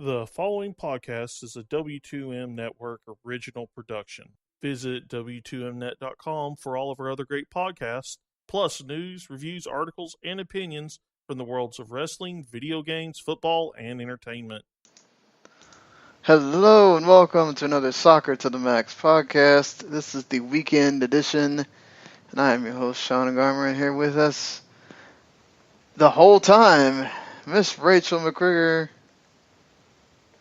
The following podcast is a W2M Network original production. Visit W2Mnet.com for all of our other great podcasts, plus news, reviews, articles, and opinions from the worlds of wrestling, video games, football, and entertainment. Hello and welcome to another Soccer to the Max podcast. This is the weekend edition, and I am your host, Sean Garmer, and here with us the whole time, Miss Rachael McKriger.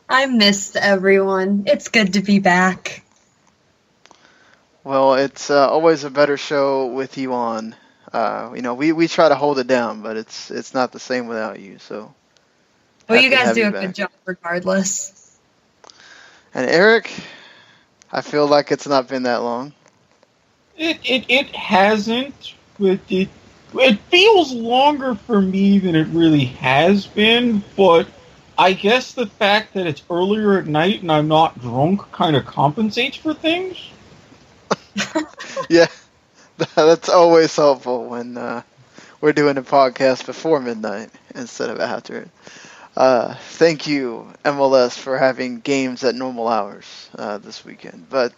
I missed everyone. It's good to be back. Well, it's always a better show with you on. We try to hold it down, but it's not the same without you. So, well, you guys do a good job regardless. And Erik, I feel like it's not been that long. It hasn't, but it feels longer for me than it really has been, but I guess the fact that it's earlier at night and I'm not drunk kind of compensates for things. Yeah, that's always helpful when we're doing a podcast before midnight instead of after it. Thank you, MLS, for having games at normal hours this weekend. But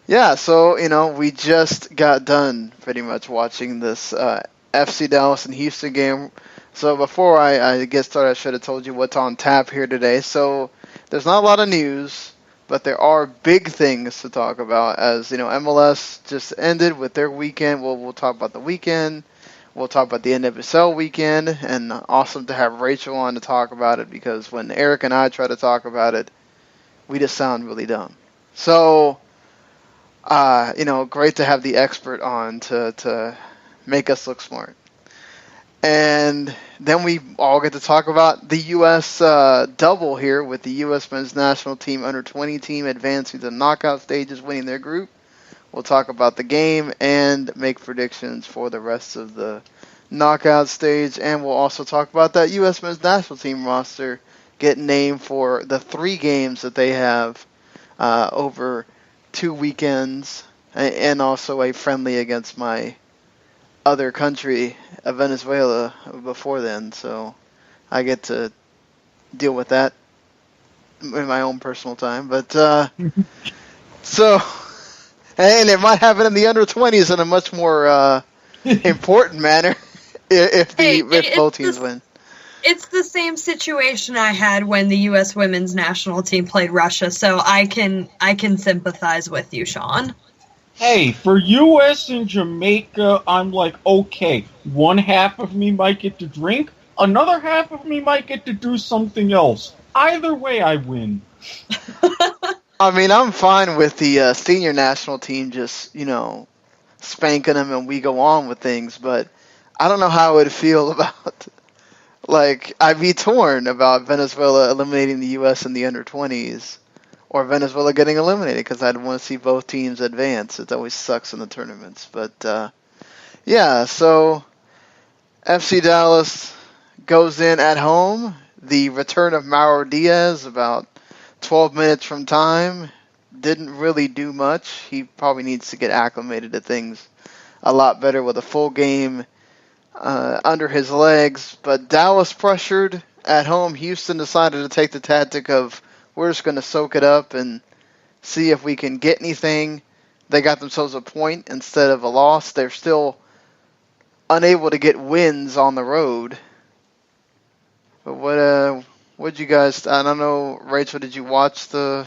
yeah, so we just got done pretty much watching this FC Dallas and Houston game. So before I get started, I should have told you what's on tap here today. So there's not a lot of news, but there are big things to talk about. As MLS just ended with their weekend. We'll talk about the weekend. We'll talk about the NWSL weekend, and awesome to have Rachael on to talk about it, because when Erik and I try to talk about it, we just sound really dumb. So, great to have the expert on to make us look smart. And then we all get to talk about the U.S. Double here, with the U.S. men's national team under 20 team advancing to the knockout stages, winning their group. We'll talk about the game and make predictions for the rest of the knockout stage. And we'll also talk about that U.S. men's national team roster getting named for the 3 games that they have over 2 weekends, and also a friendly against my other country, Venezuela, before then. So I get to deal with that in my own personal time. But so, and it might happen in the under 20s in a much more important manner if both teams win. It's the same situation I had when the U.S. women's national team played Russia, so I can sympathize with you, Sean. Hey, for U.S. and Jamaica, I'm like, okay, one half of me might get to drink, another half of me might get to do something else. Either way, I win. I mean, I'm fine with the senior national team just, spanking them and we go on with things, but I don't know how I would feel about, I'd be torn about Venezuela eliminating the U.S. in the under-20s. Or Venezuela getting eliminated, because I'd want to see both teams advance. It always sucks in the tournaments. But, yeah, so FC Dallas goes in at home. The return of Mauro Diaz, about 12 minutes from time, didn't really do much. He probably needs to get acclimated to things a lot better with a full game under his legs. But Dallas pressured at home. Houston decided to take the tactic of, we're just going to soak it up and see if we can get anything. They got themselves a point instead of a loss. They're still unable to get wins on the road. But what'd you guys? I don't know, Rachael. Did you watch the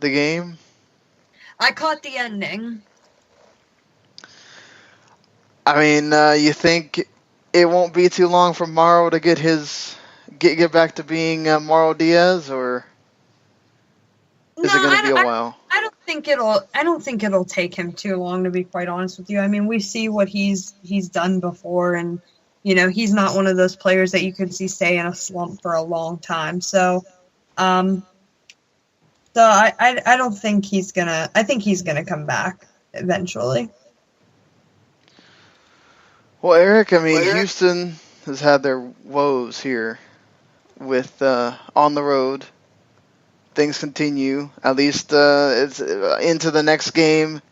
game? I caught the ending. I mean, you think it won't be too long for Mauro to get back to being Mauro Diaz, or is it going to be a while? I don't think it'll take him too long, to be quite honest with you. I mean, we see what he's done before, and he's not one of those players that you could see stay in a slump for a long time. So, I don't think he's gonna. I think he's gonna come back eventually. Well, Erik, I mean, Houston has had their woes here with on the road. Things continue. At least it's into the next game.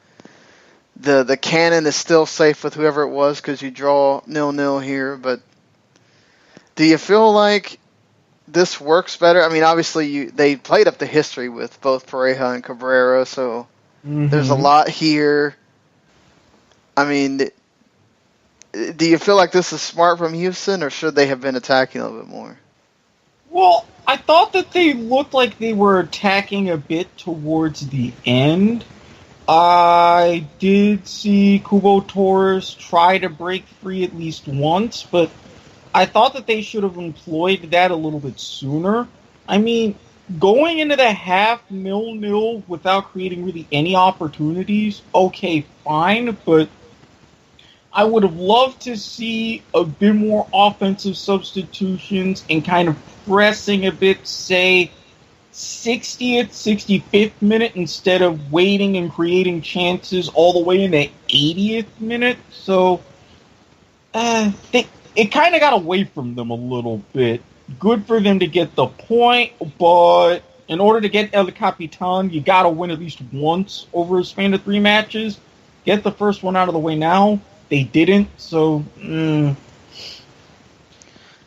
The cannon is still safe with whoever it was, because you draw 0-0 here. But do you feel like this works better. I mean, obviously they played up the history with both Pareja and Cabrera, so there's a lot here. I mean, do you feel like this is smart from Houston, or should they have been attacking a little bit more? Well, I thought that they looked like they were attacking a bit towards the end. I did see Cubo Torres try to break free at least once, but I thought that they should have employed that a little bit sooner. I mean, going into the half 0-0 without creating really any opportunities, okay, fine, but I would have loved to see a bit more offensive substitutions and kind of pressing a bit, say, 60th, 65th minute instead of waiting and creating chances all the way in the 80th minute. So, it kind of got away from them a little bit. Good for them to get the point, but in order to get El Capitan, you got to win at least once over a span of 3 matches. Get the first one out of the way now. They didn't, so...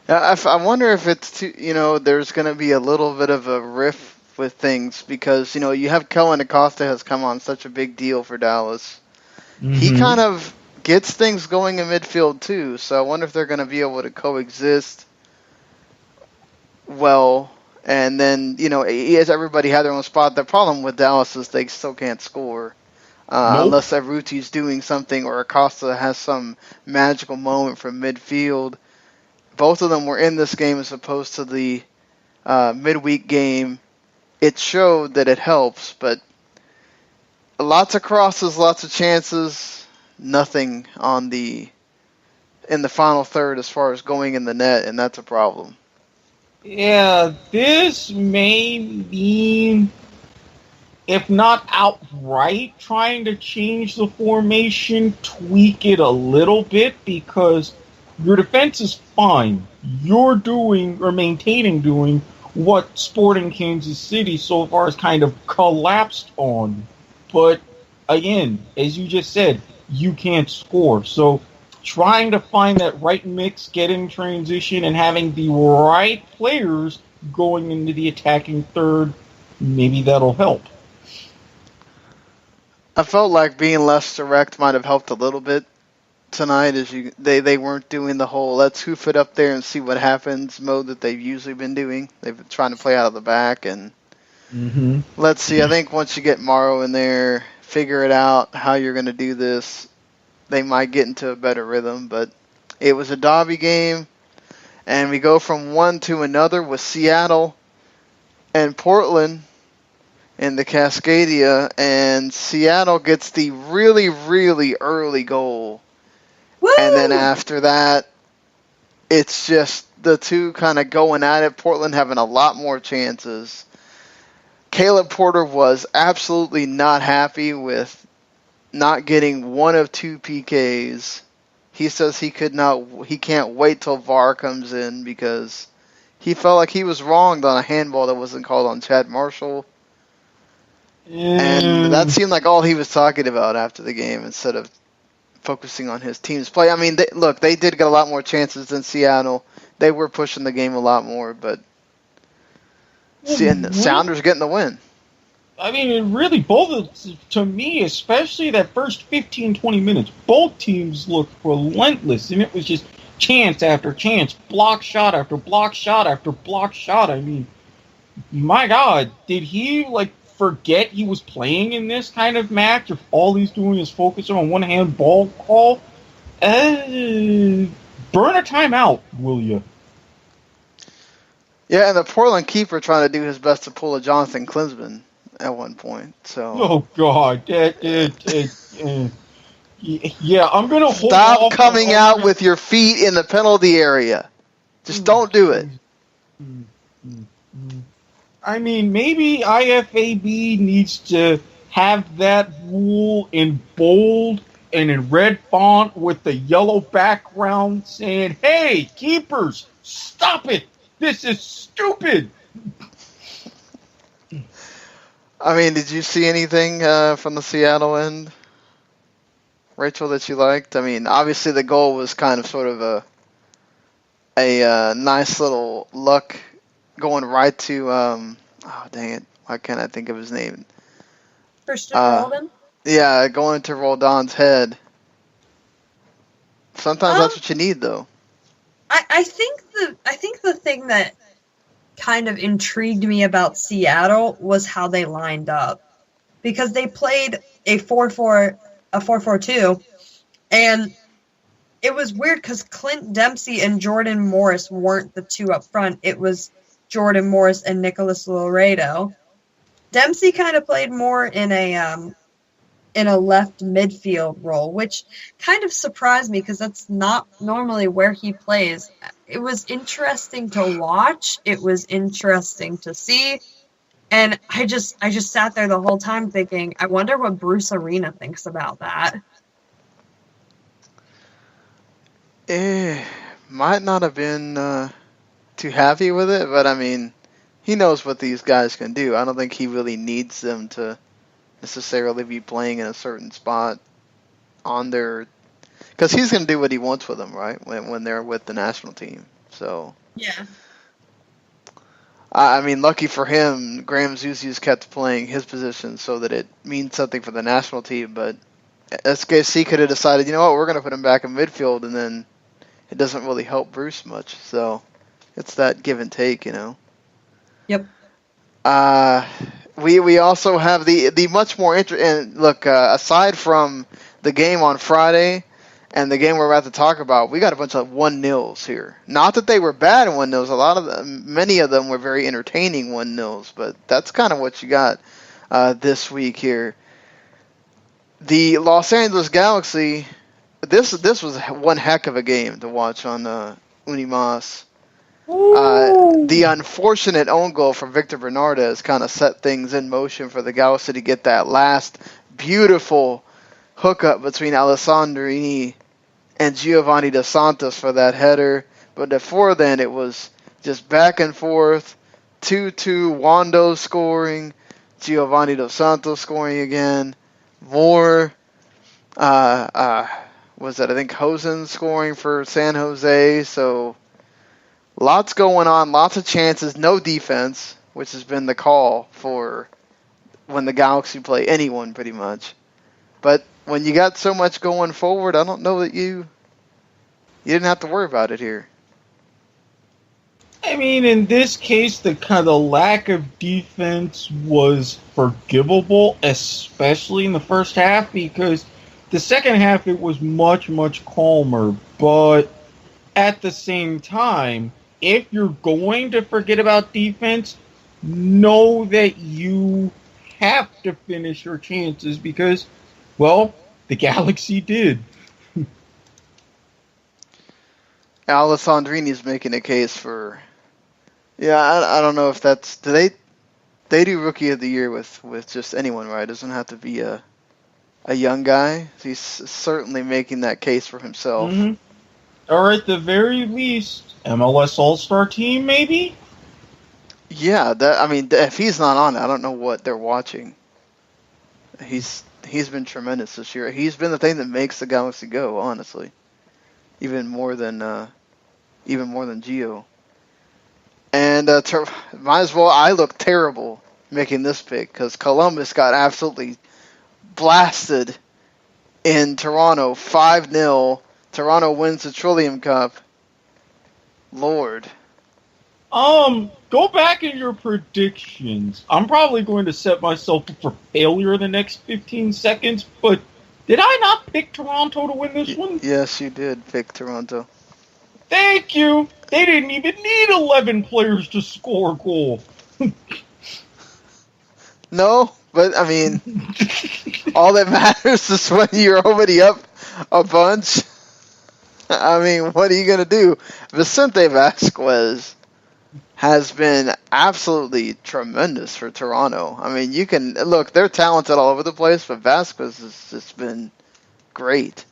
I wonder if it's there's going to be a little bit of a rift with things because, you have Kellen Acosta has come on such a big deal for Dallas. Mm-hmm. He kind of gets things going in midfield too, so I wonder if they're going to be able to coexist well. And then, as everybody had their own spot, the problem with Dallas is they still can't score. Unless Arruti's doing something or Acosta has some magical moment from midfield. Both of them were in this game as opposed to the midweek game. It showed that it helps, but lots of crosses, lots of chances, nothing in the final third as far as going in the net, and that's a problem. Yeah, this may mean, if not outright trying to change the formation, tweak it a little bit, because your defense is fine. You're maintaining what Sporting Kansas City so far has kind of collapsed on. But, again, as you just said, you can't score. So, trying to find that right mix, getting transition, and having the right players going into the attacking third, maybe that'll help. I felt like being less direct might have helped a little bit tonight, as they weren't doing the whole let's hoof it up there and see what happens mode that they've usually been doing. They've been trying to play out of the back, and let's see. I think once you get Morrow in there, figure it out how you're going to do this, they might get into a better rhythm. But it was a Derby game, and we go from one to another with Seattle and Portland in the Cascadia, and Seattle gets the really, really early goal. Woo! And then after that, it's just the two kind of going at it. Portland having a lot more chances. Caleb Porter was absolutely not happy with not getting one of 2 PKs. He says he can't wait till VAR comes in because he felt like he was wronged on a handball that wasn't called on Chad Marshall. And that seemed like all he was talking about after the game instead of focusing on his team's play. I mean, they did get a lot more chances than Seattle. They were pushing the game a lot more, but Sounders getting the win. I mean, really, to me, especially that first 15, 20 minutes, both teams looked relentless, and it was just chance after chance, block shot after block shot after block shot. I mean, my God, did he, forget he was playing in this kind of match if all he's doing is focusing on one-hand ball call? Burn a timeout, will you? Yeah, and the Portland keeper trying to do his best to pull a Jonathan Klinsmann at one point. So. Oh, God. Yeah, I'm going to hold Stop coming out with your feet in the penalty area. Just don't do it. I mean, maybe IFAB needs to have that rule in bold and in red font with the yellow background saying, hey, keepers, stop it. This is stupid. I mean, did you see anything from the Seattle end, Rachel, that you liked? I mean, obviously the goal was kind of sort of a nice little luck going right to oh dang it, why can't I think of his name? Christian Roldan? Yeah, going to Roldan's head. Sometimes that's what you need, though. I think the thing that kind of intrigued me about Seattle was how they lined up, because they played a 4-4-2, and it was weird because Clint Dempsey and Jordan Morris weren't the two up front. It was Jordan Morris and Nicholas Laredo. Dempsey kind of played more in a left midfield role, which kind of surprised me because that's not normally where he plays. It was interesting to watch. It was interesting to see. And I just sat there the whole time thinking, I wonder what Bruce Arena thinks about that. Might not have been too happy with it, but I mean, he knows what these guys can do. I don't think he really needs them to necessarily be playing in a certain spot on their, because he's going to do what he wants with them, right? When they're with the national team. So yeah, I mean, lucky for him, Graham Zuzi's kept playing his position so that it means something for the national team. But SKC could have decided, you know what, we're going to put him back in midfield, and then it doesn't really help Bruce much. So it's that give and take, you know. Yep. We also have the much more and look, aside from the game on Friday and the game we're about to talk about, we got a bunch of 1-0s here. Not that they were bad 1-0s. A lot of them, many of them were very entertaining 1-0s, but that's kind of what you got this week here. The Los Angeles Galaxy, this was one heck of a game to watch on Unimas. The unfortunate own goal from Victor Bernardes kind of set things in motion for the Galaxy to get that last beautiful hookup between Alessandrini and Giovanni Dos Santos for that header. But before then, it was just back and forth, 2-2, Wando scoring, Giovanni Dos Santos scoring again, more, was that, I think, Hosen scoring for San Jose, so lots going on, lots of chances, no defense, which has been the call for when the Galaxy play anyone pretty much. But when you got so much going forward, I don't know that you didn't have to worry about it here. I mean, in this case, the kind of lack of defense was forgivable, especially in the first half, because the second half it was much, much calmer. But at the same time, if you're going to forget about defense, know that you have to finish your chances because, well, the Galaxy did. Alessandrini's making a case for, yeah, I don't know if that's, do they do Rookie of the Year with just anyone, right? It doesn't have to be a young guy. He's certainly making that case for himself. Mm-hmm. Or at the very least, MLS All-Star Team, maybe? Yeah, I mean, if he's not on it, I don't know what they're watching. He's been tremendous this year. He's been the thing that makes the Galaxy go, honestly. Even more than Gio. And might as well, I look terrible making this pick because Columbus got absolutely blasted in Toronto, 5-0. Toronto wins the Trillium Cup. Lord. Go back in your predictions. I'm probably going to set myself up for failure in the next 15 seconds, but did I not pick Toronto to win this one? Yes, you did pick Toronto. Thank you. They didn't even need 11 players to score a goal. No, but I mean, all that matters is when you're already up a bunch. I mean, what are you going to do? Vicente Vasquez has been absolutely tremendous for Toronto. I mean, you can look, they're talented all over the place, but Vasquez has just been great.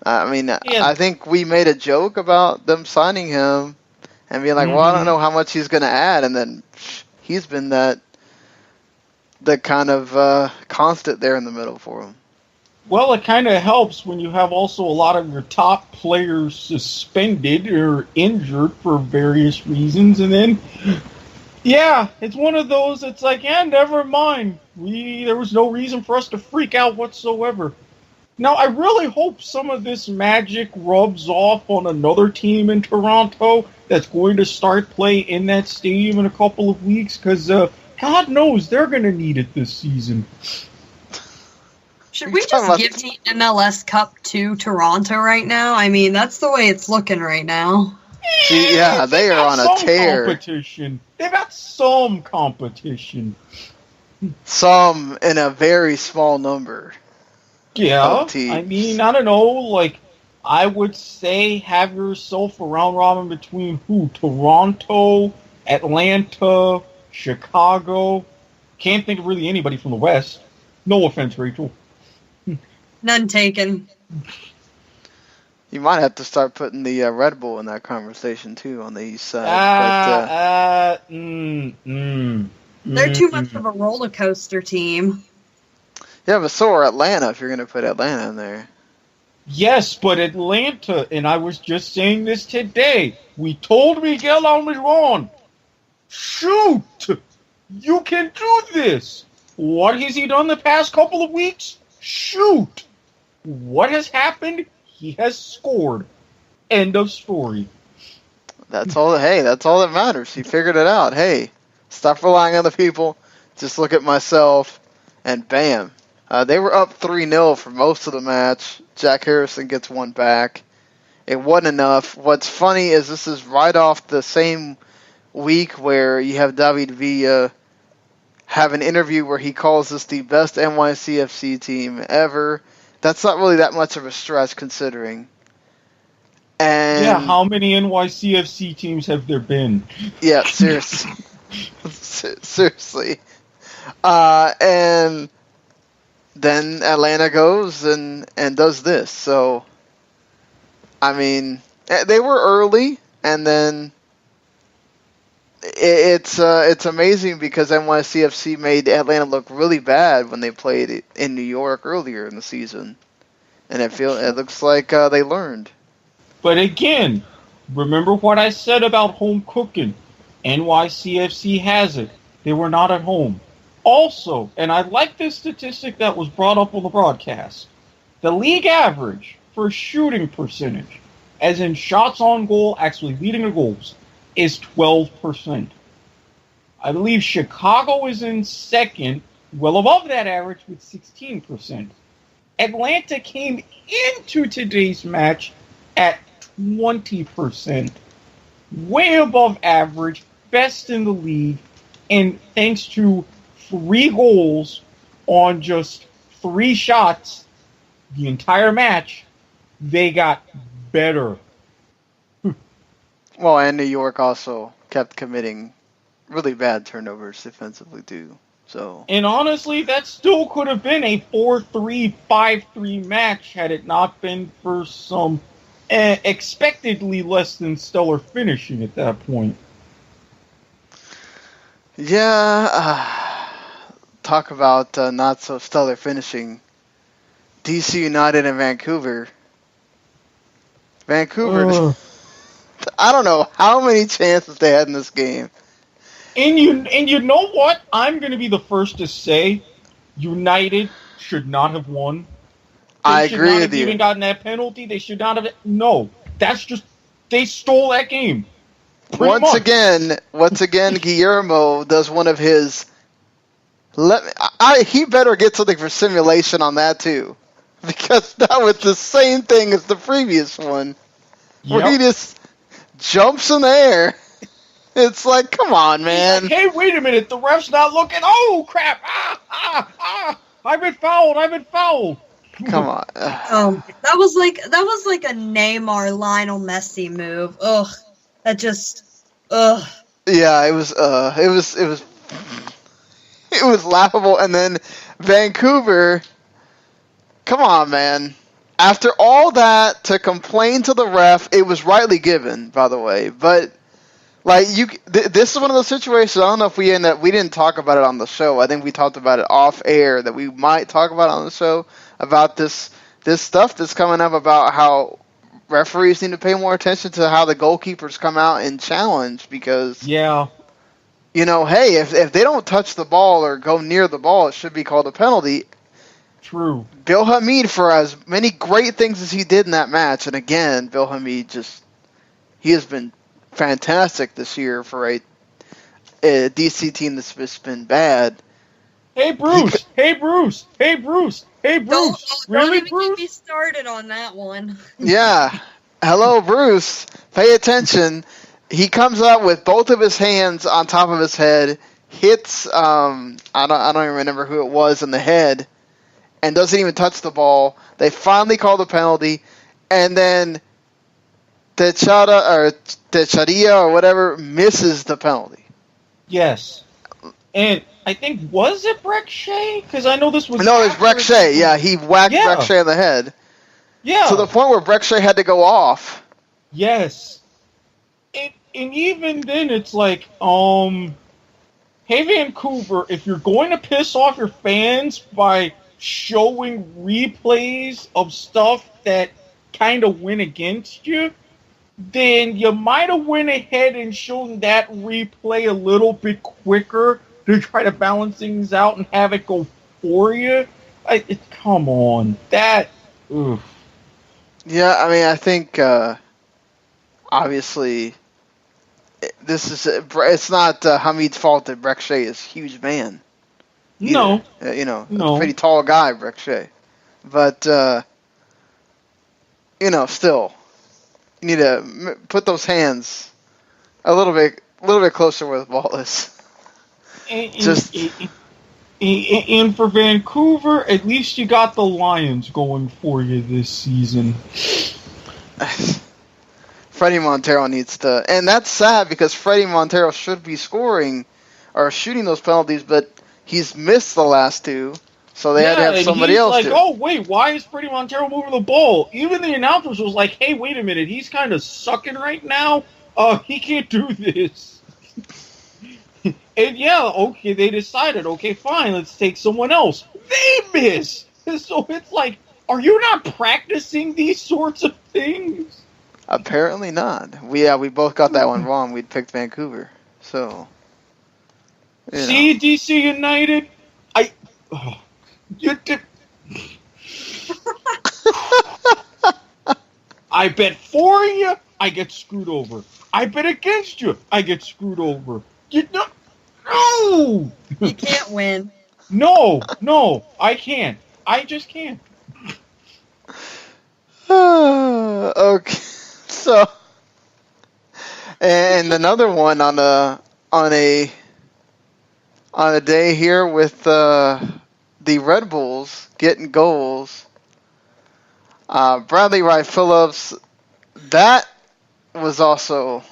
I mean, yeah. I think we made a joke about them signing him and being like, well, I don't know how much he's going to add, and then he's been the kind of constant there in the middle for him. Well, it kind of helps when you have also a lot of your top players suspended or injured for various reasons, and then Yeah, it's one of those. It's like, yeah, never mind. There was no reason for us to freak out whatsoever. Now, I really hope some of this magic rubs off on another team in Toronto that's going to start play in that stadium in a couple of weeks, because God knows they're going to need it this season. Should we just give the MLS Cup to Toronto right now? I mean, that's the way it's looking right now. See, yeah, they are on a tear. Competition. They've got some competition. Some in a very small number. Yeah, I mean, I don't know, like, I would say have yourself a round robin between who? Toronto, Atlanta, Chicago. Can't think of really anybody from the West. No offense, Rachel. None taken. You might have to start putting the Red Bull in that conversation, too, on the east side. They're too much of a roller coaster team. Yeah, but so are Atlanta, if you're going to put Atlanta in there. Yes, but Atlanta, and I was just saying this today, we told Miguel Almiron, shoot, you can do this. What has he done the past couple of weeks? Shoot. What has happened? He has scored. End of story. That's all that matters. He figured it out. Hey, stop relying on the people. Just look at myself, and bam. They were up 3-0 for most of the match. Jack Harrison gets one back. It wasn't enough. What's funny is this is right off the same week where you have David Villa have an interview where he calls this the best NYCFC team ever. That's not really that much of a stretch considering. And yeah, how many NYCFC teams have there been? Yeah, seriously. Seriously. And then Atlanta goes and does this. So, I mean, they were early, and then it's amazing because NYCFC made Atlanta look really bad when they played in New York earlier in the season, and it looks like they learned. But again, remember what I said about home cooking. NYCFC has it. They were not at home. Also, and I like this statistic that was brought up on the broadcast, the league average for shooting percentage, as in shots on goal actually leading to goals, is 12%. I believe Chicago is in second, well above that average with 16%. Atlanta came into today's match at 20%, way above average, best in the league, and thanks to 3 goals on just 3 shots the entire match, they got better. Well, and New York also kept committing really bad turnovers defensively too. So, and honestly, that still could have been a 4-3, 5-3 match had it not been for some expectedly less than stellar finishing at that point. Yeah, talk about not so stellar finishing. DC United and Vancouver. I don't know how many chances they had in this game. And you know what? I'm going to be the first to say United should not have won. I agree with you. They should not have even gotten that penalty. They should not have. No, that's just they stole that game. Once again, Guillermo does one of his. He better get something for simulation on that too, because that was the same thing as the previous one, where he just jumps in the air. It's like, come on, man. Like, hey, wait a minute. The ref's not looking. Oh, crap. I've been fouled. Come on. That was like a Neymar Lionel Messi move. Ugh. That just Yeah, it was laughable. And then Vancouver, come on, man. After all that, to complain to the ref, it was rightly given, by the way, but like this is one of those situations. I don't know if we didn't talk about it on the show. I think we talked about it off air that we might talk about it on the show about this stuff that's coming up about how referees need to pay more attention to how the goalkeepers come out and challenge because hey, if they don't touch the ball or go near the ball, it should be called a penalty. True. Bill Hamid, for as many great things as he did in that match, and again, Bill Hamid he has been fantastic this year for a DC team that's just been bad. Hey, Bruce! Hey, Bruce! Hey, Bruce! Hey, Bruce! Don't Really, even Bruce? get me started on that one. Yeah. Hello, Bruce. Pay attention. He comes up with both of his hands on top of his head, hits I don't even remember who it was in the head, and doesn't even touch the ball. They finally call the penalty, and then Techaria or whatever misses the penalty. Yes. And I think, was it Breck Shea? Because I know this was... No, it was Breck Shea. Yeah, he whacked Breck Shea in the head. Yeah. To the point where Breck Shea had to go off. Yes. And even then, it's like, hey, Vancouver, if you're going to piss off your fans by showing replays of stuff that kind of went against you, then you might have went ahead and shown that replay a little bit quicker to try to balance things out and have it go for you. Come on. That... Oof. Yeah, I mean, I think, obviously, it's not Hamid's fault that Breck Shea is a huge man. Either. No. A pretty tall guy, Breck Shea. But, still, you need to put those hands a little bit closer where the ball is. And for Vancouver, at least you got the Lions going for you this season. Freddie Montero needs to... And that's sad because Freddie Montero should be scoring or shooting those penalties, but he's missed the last two, so they had to have somebody else like, do. oh, wait, why is Freddie Montero moving the ball? Even the announcers was like, hey, wait a minute, he's kind of sucking right now. He can't do this. And okay, they decided, okay, fine, let's take someone else. They miss! So it's like, are you not practicing these sorts of things? Apparently not. We both got that one wrong. We'd picked Vancouver. So, See, DC United? You did... I bet for you, I get screwed over. I bet against you, I get screwed over. No! You can't win. No, I can't. I just can't. Okay, so, and another one on a day here with the Red Bulls getting goals. Bradley Wright Phillips, that was also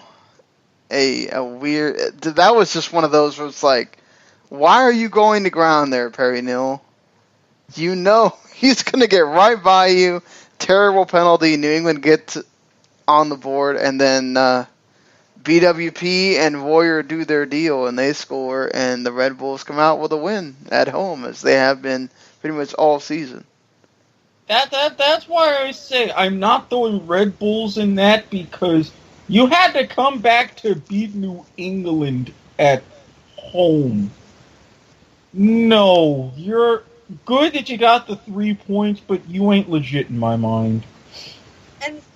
a weird... That was just one of those where it's like, why are you going to ground there, Perry Neal? You know he's going to get right by you. Terrible penalty. New England gets on the board, and then BWP and Warrior do their deal, and they score, and the Red Bulls come out with a win at home, as they have been pretty much all season. That's why I say I'm not throwing Red Bulls in that, because you had to come back to beat New England at home. No, you're good that you got the 3 points, but you ain't legit in my mind.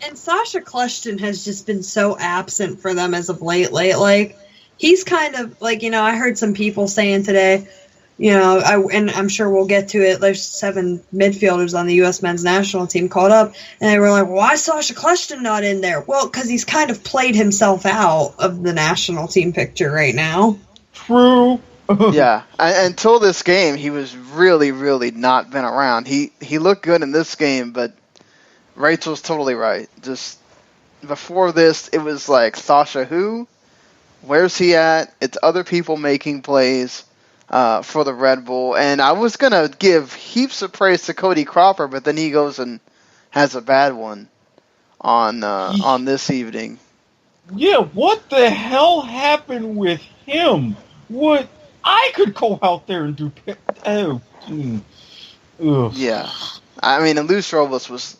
And Sasha Clushton has just been so absent for them as of late. Like, he's kind of, like, I heard some people saying today, and I'm sure we'll get to it, there's 7 midfielders on the U.S. men's national team called up, and they were like, why is Sasha Clushton not in there? Well, because he's kind of played himself out of the national team picture right now. True. Yeah, until this game, he was really, really not been around. He looked good in this game, but Rachel's totally right. Just before this, it was like, Sasha who? Where's he at? It's other people making plays for the Red Bull. And I was going to give heaps of praise to Cody Cropper, but then he goes and has a bad one on this evening. Yeah, what the hell happened with him? What? I could go out there and do... Oh. Ugh. Yeah. I mean, and Luis Robles was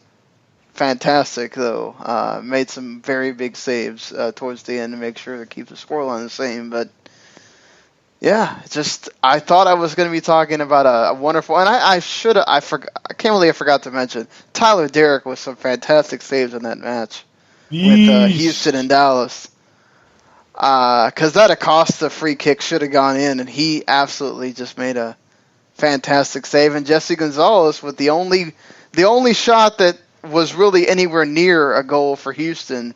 fantastic, though. Made some very big saves towards the end to make sure to keep the scoreline the same. But Yeah, just I thought I was going to be talking about a wonderful, and I can't believe I forgot to mention Tyler Derrick with some fantastic saves in that match with Houston and Dallas. Because that Acosta free kick should have gone in, and he absolutely just made a fantastic save. And Jesse Gonzalez with the only shot that was really anywhere near a goal for Houston.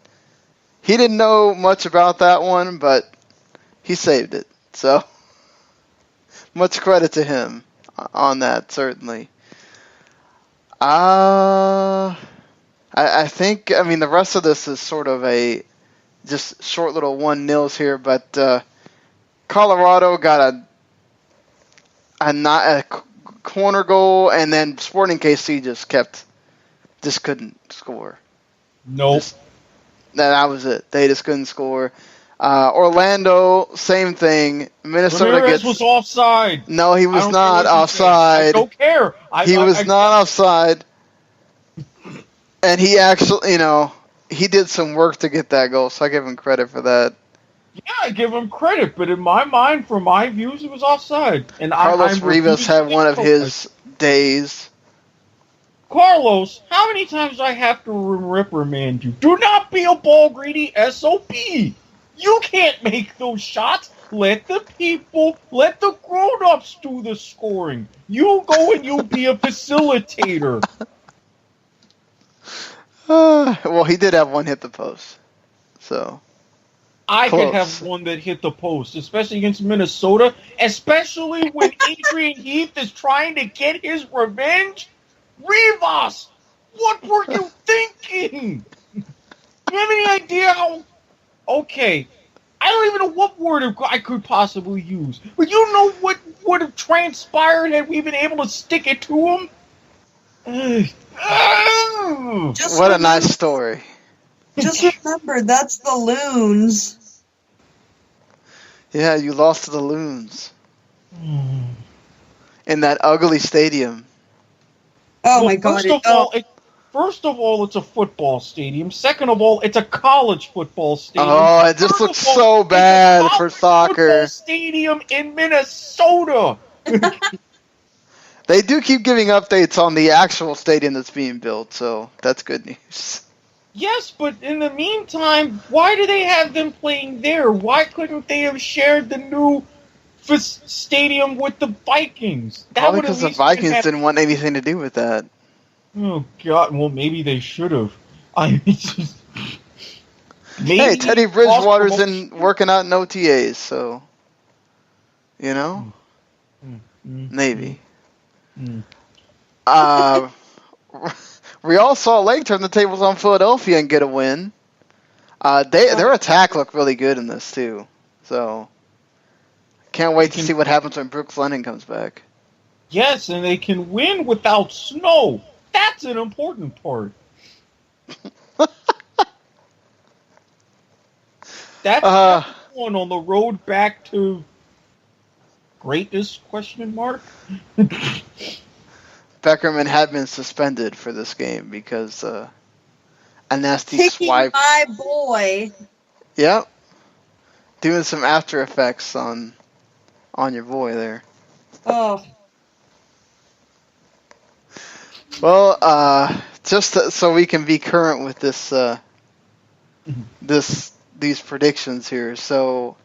He didn't know much about that one, but he saved it. So much credit to him on that, certainly. I think, the rest of this is sort of a just short little 1-0s here, but Colorado got a corner goal, and then Sporting KC just couldn't score. Nope. That was it. They just couldn't score. Orlando, same thing. Minnesota Ramirez was offside. No, he was not offside. I don't care. He was not offside. And he actually, he did some work to get that goal, so I give him credit for that. Yeah, I give him credit, but in my mind, from my views, it was offside. And Carlos Rivas had one of his days. Carlos, how many times do I have to reprimand you? Do not be a ball-greedy SOB. You can't make those shots. Let the grown-ups do the scoring. You go and you be a facilitator. Well, he did have one hit the post. So I could have one that hit the post, especially against Minnesota, especially when Adrian Heath is trying to get his revenge. Rivas, what were you thinking? Do you have any idea how... Okay, I don't even know what word I could possibly use, but you know what would have transpired had we been able to stick it to him? What a nice story. Just remember, that's the Loons. Yeah, you lost to the Loons. In that ugly stadium. Oh, well, my God. First of all, it's a football stadium. Second of all, it's a college football stadium. Oh, it just looks so bad for soccer. Football stadium in Minnesota. They do keep giving updates on the actual stadium that's being built, so that's good news. Yes, but in the meantime, why do they have them playing there? Why couldn't they have shared the new stadium with the Vikings? Probably because the Vikings didn't want anything to do with that. Oh, God. Well, maybe they should have. Hey, Teddy Bridgewater's working out in OTAs, so, maybe. Real Salt Lake turned the tables on Philadelphia and get a win. Their attack looked really good in this, too. So, can't wait to see what happens when Brooks Lennon comes back. Yes, and they can win without snow. That's an important part. That's one on the road back to greatness, ? Beckerman had been suspended for this game because a nasty Taking swipe. My boy. Yep. Doing some After Effects on your boy there. Oh. Well, just so we can be current with this, these predictions here. So,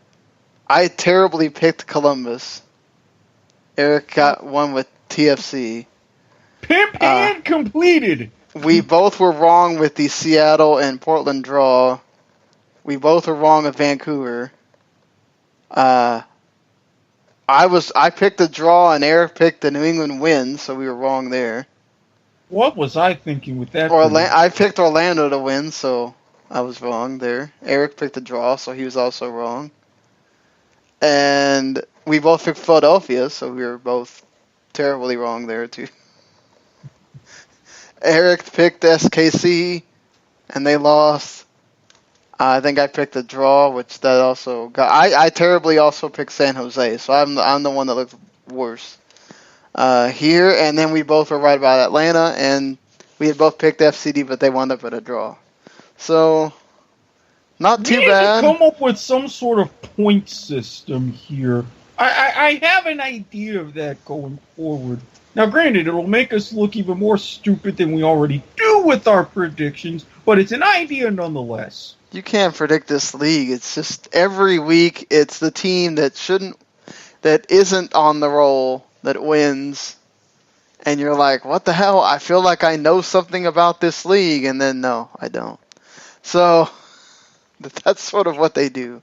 I terribly picked Columbus. Eric got one with TFC. Pimp and completed. We both were wrong with the Seattle and Portland draw. We both were wrong with Vancouver. I picked the draw and Eric picked the New England win, so we were wrong there. What was I thinking with that? I picked Orlando to win, so I was wrong there. Eric picked the draw, so he was also wrong. And we both picked Philadelphia, so we were both terribly wrong there, too. Eric picked SKC, and they lost. I think I picked the draw, which that also got... I terribly also picked San Jose, so I'm the one that looked worse here. And then we both were right about Atlanta, and we had both picked FCD, but they wound up at a draw. So, not too bad. We need to come up with some sort of point system here. I have an idea of that going forward. Now, granted, it'll make us look even more stupid than we already do with our predictions, but it's an idea nonetheless. You can't predict this league. It's just every week it's the team that isn't on the roll that wins. And you're like, what the hell? I feel like I know something about this league. And then, no, I don't. So, that's sort of what they do.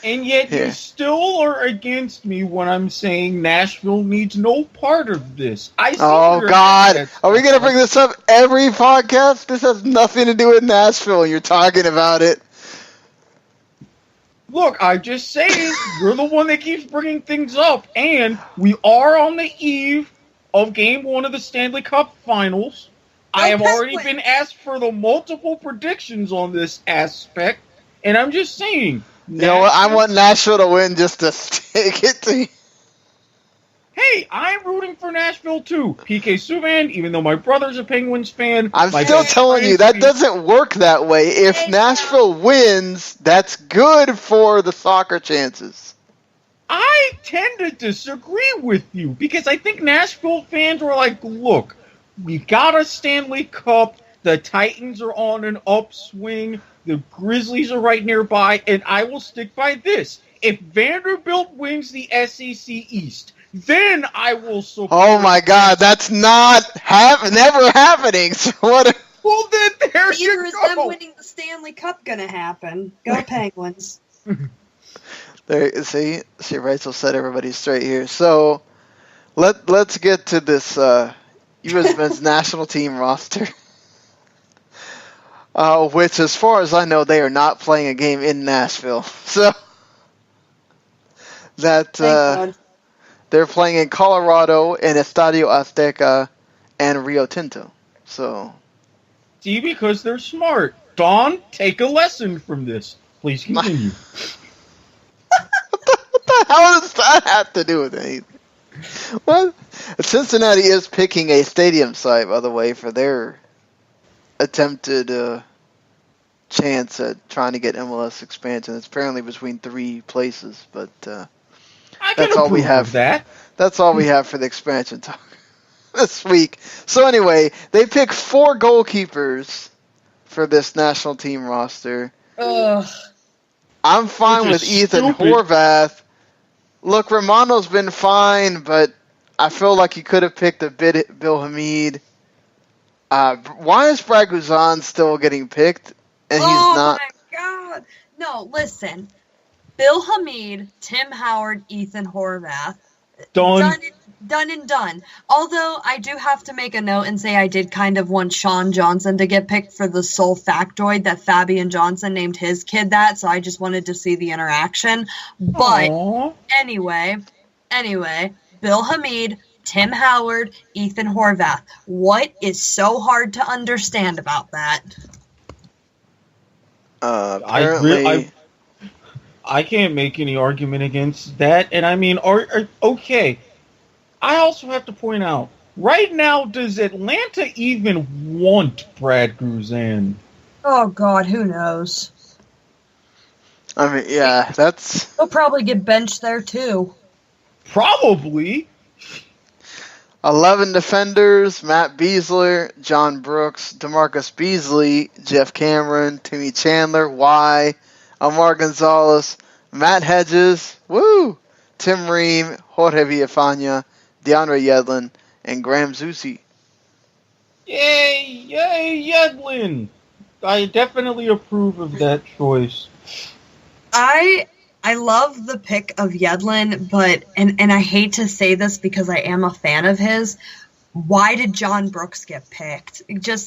And yet you still are against me when I'm saying Nashville needs no part of this. Oh, God. Are we going to bring this up every podcast? This has nothing to do with Nashville. You're talking about it. Look, I'm just saying, you're the one that keeps bringing things up. And we are on the eve of Game 1 of the Stanley Cup Finals. I have already been asked for the multiple predictions on this aspect. And I'm just saying... You know what? I want Nashville to win just to stick it to you. Hey, I'm rooting for Nashville too. PK Subban, even though my brother's a Penguins fan. I'm still telling you, that doesn't work that way. If Nashville wins, that's good for the soccer chances. I tend to disagree with you because I think Nashville fans were like, look, we got a Stanley Cup. The Titans are on an upswing. The Grizzlies are right nearby, and I will stick by this. If Vanderbilt wins the SEC East, then I will support. Oh my God, that's not never happening. So what? Well, then there you Either is go. them winning the Stanley Cup gonna happen? Go Penguins! There, see, Rachel set everybody straight here. So let's get to this U.S. men's national team roster. Which, as far as I know, they are not playing a game in Nashville. So that they're playing in Colorado in Estadio Azteca and Rio Tinto. So see, because they're smart. Dawn, take a lesson from this. Please continue. What the hell does that have to do with anything? Well, Cincinnati is picking a stadium site, by the way, for their attempted chance at trying to get MLS expansion. It's apparently between 3 places, but that's all we have. That's all we have for the expansion talk this week. So anyway, they pick 4 goalkeepers for this national team roster. I'm fine with Ethan Horvath. Look, Romano's been fine, but I feel like he could have picked a bit Bill Hamid. Why is Brad Guzan still getting picked and he's not? Oh my God! No, listen. Bill Hamid, Tim Howard, Ethan Horvath. Done and done. Although I do have to make a note and say I did kind of want Sean Johnson to get picked for the sole factoid that Fabian Johnson named his kid that, so I just wanted to see the interaction. But anyway, Bill Hamid, Tim Howard, Ethan Horvath. What is so hard to understand about that? Apparently... I can't make any argument against that. And I mean, okay. I also have to point out, right now, does Atlanta even want Brad Guzan? Oh, God, who knows? I mean, yeah, that's... He'll probably get benched there, too. Probably. 11 defenders: Matt Beasler, John Brooks, DeMarcus Beasley, Jeff Cameron, Timmy Chandler, Omar Gonzalez, Matt Hedges, Tim Ream, Jorge Villafana, DeAndre Yedlin, and Graham Zusi. Yay, Yedlin! I definitely approve of that choice. I love the pick of Yedlin, but and I hate to say this because I am a fan of his. Why did John Brooks get picked?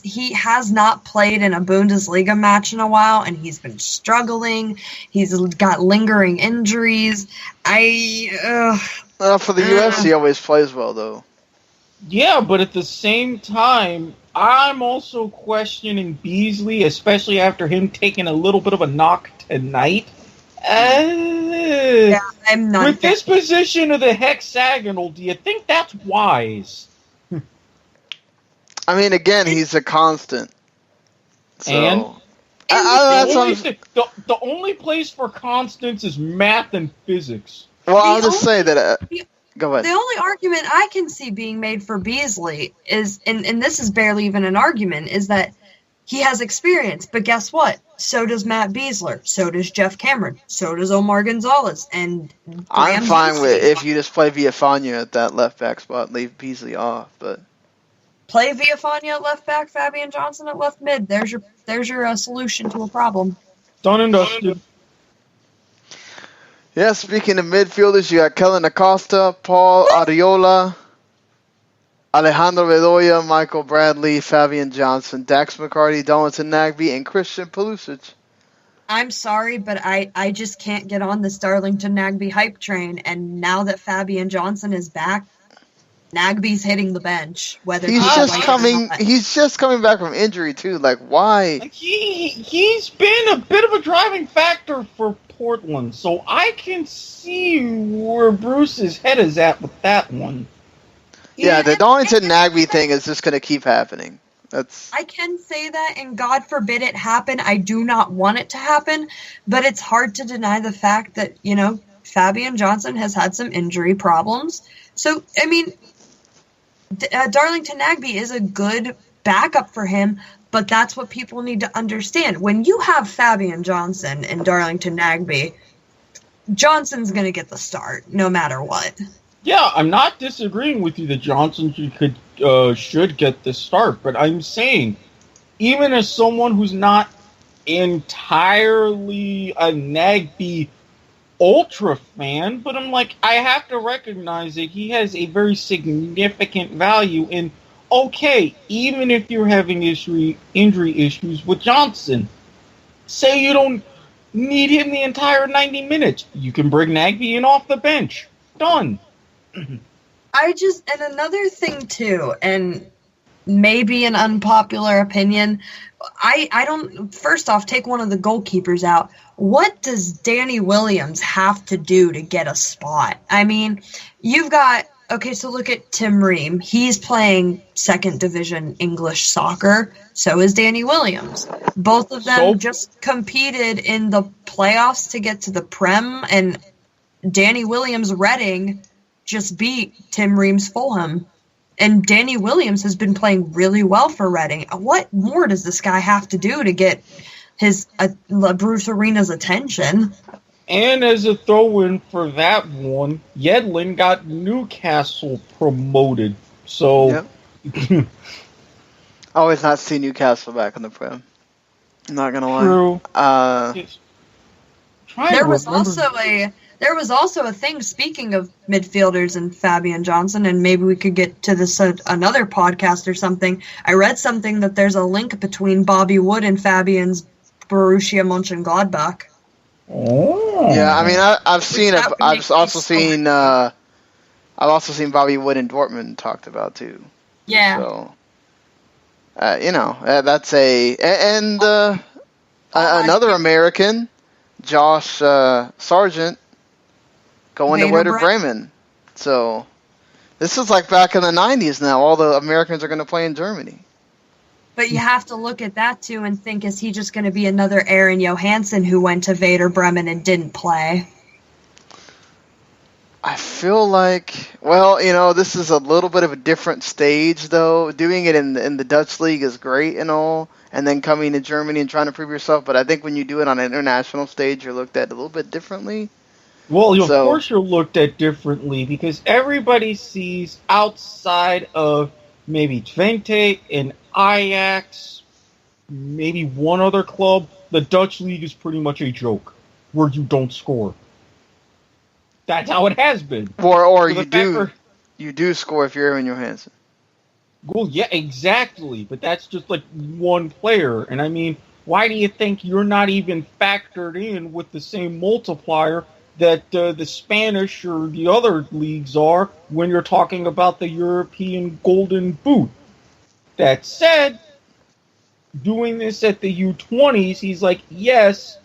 He has not played in a Bundesliga match in a while, and he's been struggling. He's got lingering injuries. For the U.S., he always plays well, though. Yeah, but at the same time, I'm also questioning Beasley, especially after him taking a little bit of a knock tonight. Yeah, I'm not. With this position of the hexagonal, do you think that's wise? I mean, again, he's a constant. So. And the only place for constants is math and physics. Well, I'll just say that. Go ahead. The only argument I can see being made for Beasley is, and this is barely even an argument, is that he has experience. But guess what? So does Matt Beasler. So does Jeff Cameron. So does Omar Gonzalez. And I'm fine with if you just play Villafana at that left back spot, leave Beasley off. But play Villafana at left back, Fabian Johnson at left mid. There's your solution to a problem. Done and dusted. Yeah, speaking of midfielders, you got Kellen Acosta, Paul Arriola, Alejandro Bedoya, Michael Bradley, Fabian Johnson, Dax McCarty, Darlington Nagbe, and Christian Pulisic. I'm sorry, but I just can't get on this Darlington Nagbe hype train. And now that Fabian Johnson is back, Nagbe's hitting the bench. He's just coming back from injury too. Like, why? He's been a bit of a driving factor for Portland, so I can see where Bruce's head is at with that one. Yeah, the Darlington Nagbe thing is just going to keep happening. I can say that, and God forbid it happen. I do not want it to happen, but it's hard to deny the fact that, Fabian Johnson has had some injury problems. So, I mean, Darlington Nagbe is a good backup for him, but that's what people need to understand. When you have Fabian Johnson and Darlington Nagbe, Johnson's going to get the start, no matter what. Yeah, I'm not disagreeing with you that Johnson should get the start, but I'm saying, even as someone who's not entirely a Nagbe ultra fan, but I'm like, I have to recognize that he has a very significant value in, okay, even if you're having injury issues with Johnson, say you don't need him the entire 90 minutes, you can bring Nagbe in off the bench. Done. And another thing too, and maybe an unpopular opinion, I don't, first off, take one of the goalkeepers out. What does Danny Williams have to do to get a spot? I mean, you've got, so look at Tim Ream. He's playing second division English soccer. So is Danny Williams. Both of them just competed in the playoffs to get to the Prem, and Danny Williams' Reading just beat Tim Ream's Fulham. And Danny Williams has been playing really well for Reading. What more does this guy have to do to get his Bruce Arena's attention? And as a throw-in for that one, Yedlin got Newcastle promoted. So, yep. Always not see Newcastle back in the Prem. I'm not gonna lie. True. There was also a thing, speaking of midfielders and Fabian Johnson, and maybe we could get to this another podcast or something. I read something that there's a link between Bobby Wood and Fabian's Borussia Mönchengladbach. Oh. Yeah, I mean, I've also seen Bobby Wood in Dortmund talked about too. Yeah. So, that's another American, Josh Sargent, going to Werder Bremen. So this is like back in the 90s now. All the Americans are going to play in Germany. But you have to look at that, too, and think, is he just going to be another Aaron Johansson who went to Werder Bremen and didn't play? I feel like, this is a little bit of a different stage, though. Doing it in the Dutch league is great and all, and then coming to Germany and trying to prove yourself. But I think when you do it on an international stage, you're looked at a little bit differently. Well, of course you're looked at differently, because everybody sees outside of maybe Twente and Ajax, maybe one other club, the Dutch league is pretty much a joke where you don't score. That's how it has been. Or you do score if you're Aaron Johansson. Well, yeah, exactly. But that's just like one player. And I mean, why do you think you're not even factored in with the same multiplier that the Spanish or the other leagues are when you're talking about the European Golden Boot? That said, doing this at the U20s, he's like, yes,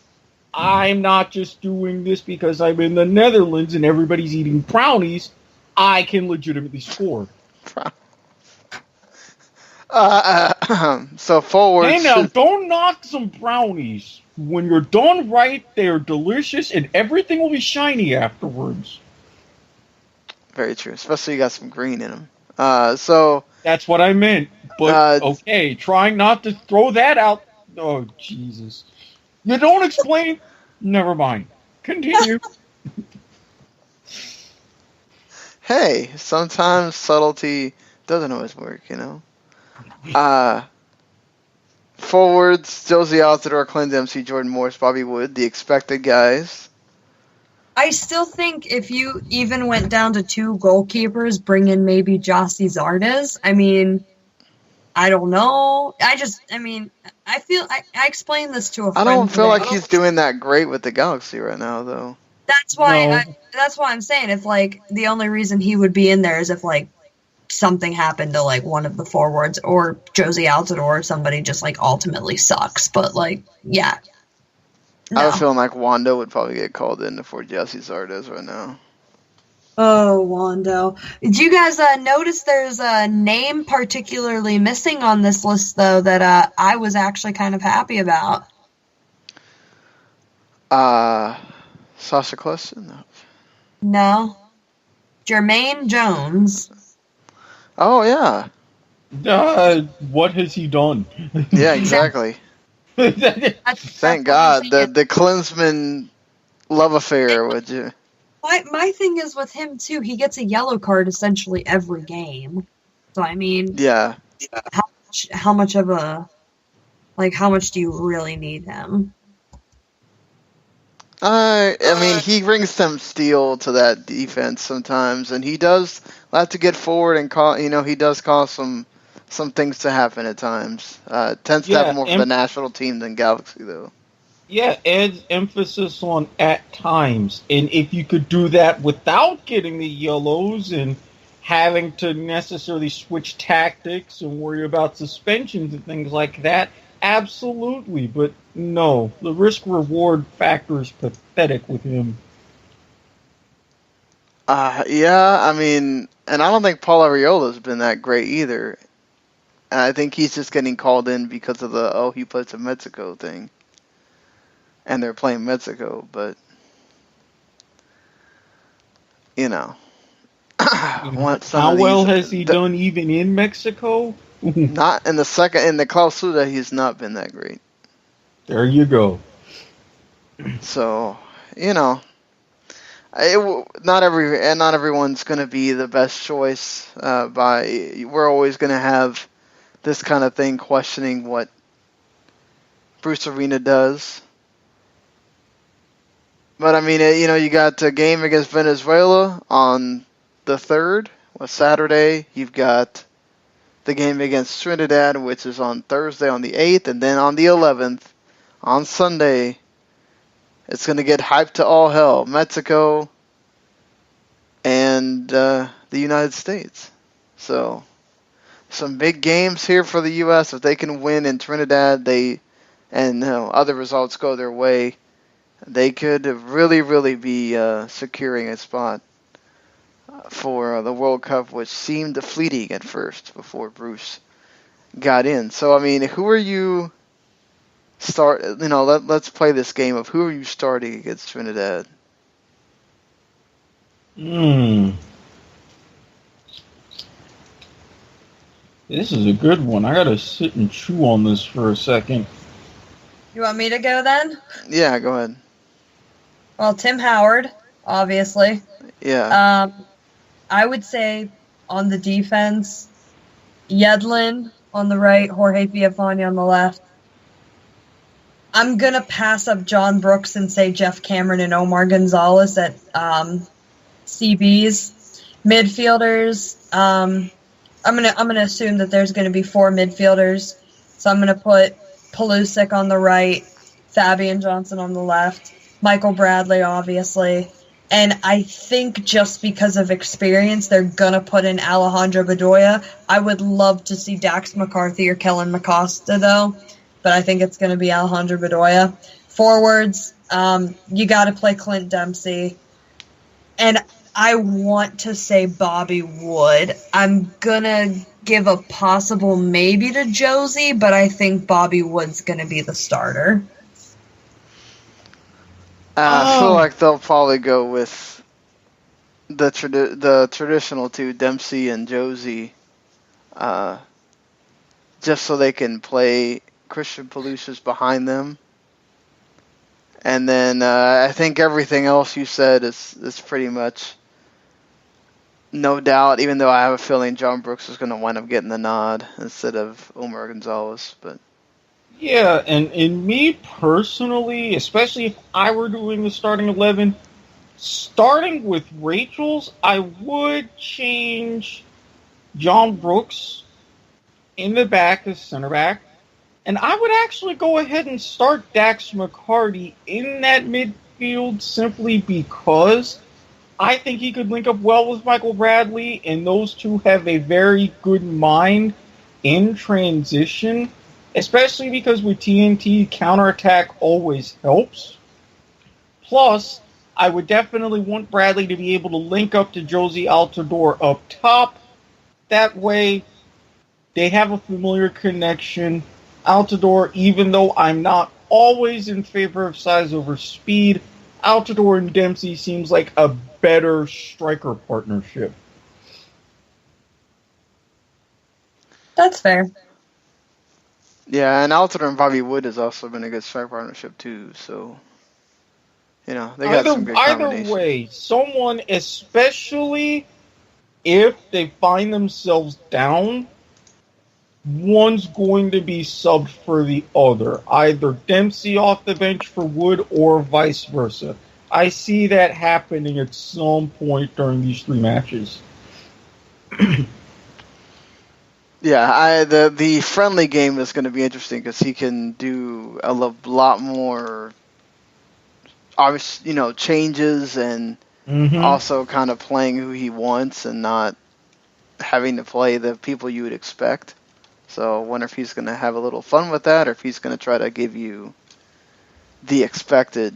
I'm not just doing this because I'm in the Netherlands and everybody's eating brownies. I can legitimately score. So forward. Hey, now, don't knock some brownies. When you're done right, they're delicious and everything will be shiny afterwards. Very true. Especially you got some green in them. So That's what I meant. But, okay, trying not to throw that out. Oh, Jesus. You don't explain? Never mind. Continue. hey, sometimes subtlety doesn't always work, you know. Forwards, Josie Altidore, Clint Dempsey, Jordan Morris, Bobby Wood, the expected guys. I still think if you even went down to 2 goalkeepers, bring in maybe Jossie Zardes. I mean, I don't know. I feel I explained this to a friend. I don't feel today. like he's doing that great with the Galaxy right now, though. That's why. No. That's why I'm saying if like the only reason he would be in there is if like something happened to like one of the forwards or Josie Altidore or somebody just like ultimately sucks. But like, yeah. No. I was feeling like Wando would probably get called in for Jesse Zardes right now. Oh, Wando. Did you guys notice there's a name particularly missing on this list, though, that I was actually kind of happy about? Sasha Kleston? No. Jermaine Jones. Oh, yeah. What has he done? Yeah, exactly. Thank God. The Klinsmann love affair, would you? My thing is with him, too, he gets a yellow card essentially every game. So, I mean, Yeah. how much of a, like, how much do you really need him? I mean, he brings some steel to that defense sometimes, and he does like to get forward and call. You know, he does cause some things to happen at times. Tends to have more for the national team than Galaxy, though. Yeah, Ed's emphasis on at times, and if you could do that without getting the yellows and having to necessarily switch tactics and worry about suspensions and things like that, absolutely. But no, the risk-reward factor is pathetic with him. Yeah, I mean, and I don't think Paul Arriola's been that great either. And I think he's just getting called in because of the, he plays in Mexico thing. And they're playing Mexico, but, you know. How well has he done even in Mexico? Not in the Clausura, he's not been that great. There you go. So, you know, not everyone's going to be the best choice. We're always going to have this kind of thing questioning what Bruce Arena does. But I mean, you know, you got a game against Venezuela on the 3rd, Saturday. You've got the game against Trinidad, which is on Thursday on the 8th, and then on the 11th, on Sunday, it's going to get hyped to all hell. Mexico and the United States. So, some big games here for the U.S. If they can win in Trinidad, other results go their way, they could really, really be securing a spot for the World Cup, which seemed fleeting at first before Bruce got in. So, I mean, who are you let's play this game of who are you starting against Trinidad? This is a good one. I gotta sit and chew on this for a second. You want me to go then? Yeah, go ahead. Well, Tim Howard, obviously. Yeah. I would say on the defense, Yedlin on the right, Jorge Villafana on the left. I'm going to pass up John Brooks and say Jeff Cameron and Omar Gonzalez at CBs. Midfielders, I'm gonna assume that there's going to be 4 midfielders. So I'm going to put Pulisic on the right, Fabian Johnson on the left, Michael Bradley, obviously. And I think just because of experience, they're going to put in Alejandro Bedoya. I would love to see Dax McCarthy or Kellen McCosta, though. But I think it's going to be Alejandro Bedoya. Forwards, you got to play Clint Dempsey. And I want to say Bobby Wood. I'm going to give a possible maybe to Josie, but I think Bobby Wood's going to be the starter. I feel like they'll probably go with the traditional two, Dempsey and Josie, just so they can play Christian Pelusius behind them. And then I think everything else you said is pretty much no doubt, even though I have a feeling John Brooks is going to wind up getting the nod instead of Omar Gonzalez. But yeah, and me personally, especially if I were doing the starting 11, starting with Rachel's, I would change John Brooks in the back as center back. And I would actually go ahead and start Dax McCarty in that midfield simply because I think he could link up well with Michael Bradley, and those two have a very good mind in transition, especially because with TNT, counterattack always helps. Plus, I would definitely want Bradley to be able to link up to Josie Altidore up top. That way, they have a familiar connection. Altidore, even though I'm not always in favor of size over speed, Altidore and Dempsey seems like a better striker partnership. That's fair. yeah, and Altidore and Bobby Wood has also been a good strike partnership too. So they got some good combinations. Either way, someone, especially if they find themselves down, one's going to be subbed for the other. Either Dempsey off the bench for Wood or vice versa. I see that happening at some point during these three matches. Yeah, the friendly game is going to be interesting because he can do a lot more obvious, changes and also kind of playing who he wants and not having to play the people you would expect. So I wonder if he's going to have a little fun with that or if he's going to try to give you the expected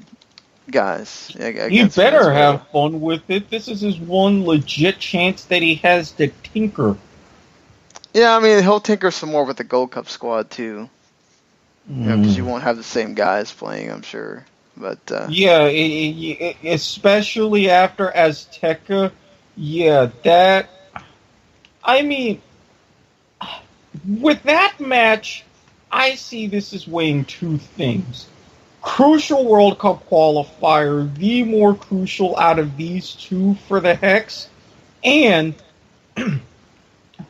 guys. You better have fun with it. This is his one legit chance that he has to tinker. Yeah, I mean, he'll tinker some more with the Gold Cup squad, too. Because you won't have the same guys playing, I'm sure. But yeah, especially after Azteca. Yeah, that... I mean... With that match, I see this as weighing two things. Crucial World Cup qualifier, the more crucial out of these two for the Hex, and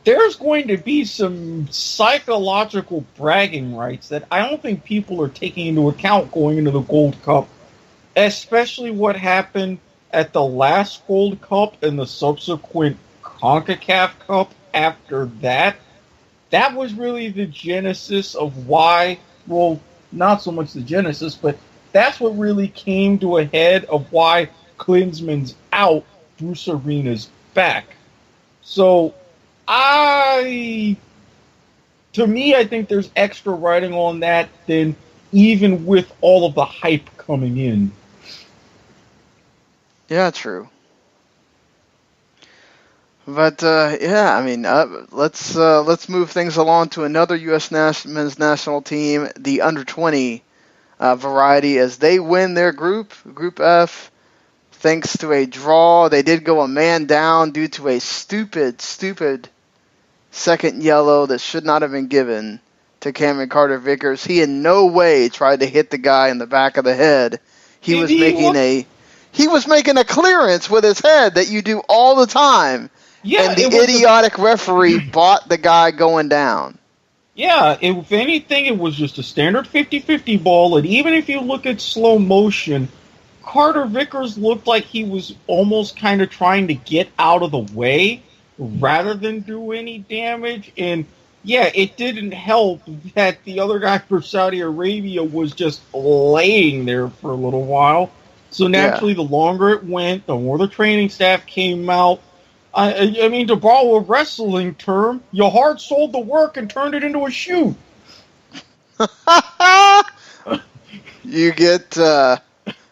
there's going to be some psychological bragging rights that I don't think people are taking into account going into the Gold Cup, especially what happened at the last Gold Cup and the subsequent CONCACAF Cup after that. That was really the genesis of why, well, not so much the genesis, but that's what really came to a head of why Klinsmann's out, Bruce Arena's back. So, to me, I think there's extra writing on that than even with all of the hype coming in. Yeah, true. But yeah, I mean, let's move things along to another U.S. men's national team, the under-20 variety, as they win their Group F, thanks to a draw. They did go a man down due to a stupid second yellow that should not have been given to Cameron Carter-Vickers. He in no way tried to hit the guy in the back of the head. He was making a clearance with his head that you do all the time. Yeah, and the idiotic referee bought the guy going down. Yeah, if anything, it was just a standard 50-50 ball, and even if you look at slow motion, Carter-Vickers looked like he was almost kind of trying to get out of the way rather than do any damage, and yeah, it didn't help that the other guy for Saudi Arabia was just laying there for a little while. So naturally, the longer it went, the more the training staff came out. I mean, to borrow a wrestling term, you hard sold the work and turned it into a shoot. You get,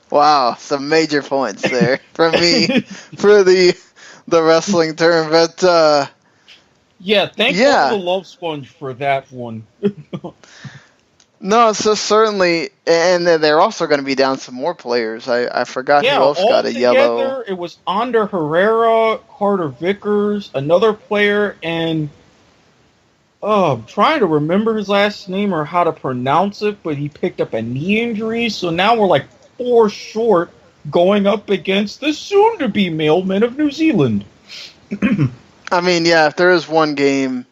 wow, some major points there from me for the wrestling term. But, yeah, thank you to the Love Sponge for that one. No, so certainly, and they're also going to be down some more players. I forgot who else got a yellow. Altogether, it was Ander Herrera, Carter Vickers, another player, and I'm trying to remember his last name or how to pronounce it, but he picked up a knee injury, so now we're like 4 short going up against the soon-to-be mailman of New Zealand. I mean, yeah, if there is one game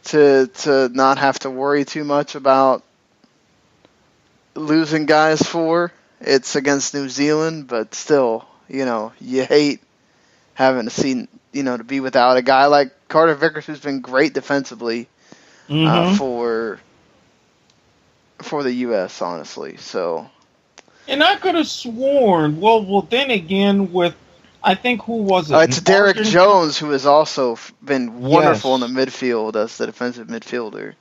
to not have to worry too much about losing guys for, it's against New Zealand, but still, you hate having to see, to be without a guy like Carter Vickers, who's been great defensively for the U.S., honestly. So, and I could have sworn, well, then again, with, I think, who was it? It's Derek Jones, who has also been wonderful in the midfield as the defensive midfielder.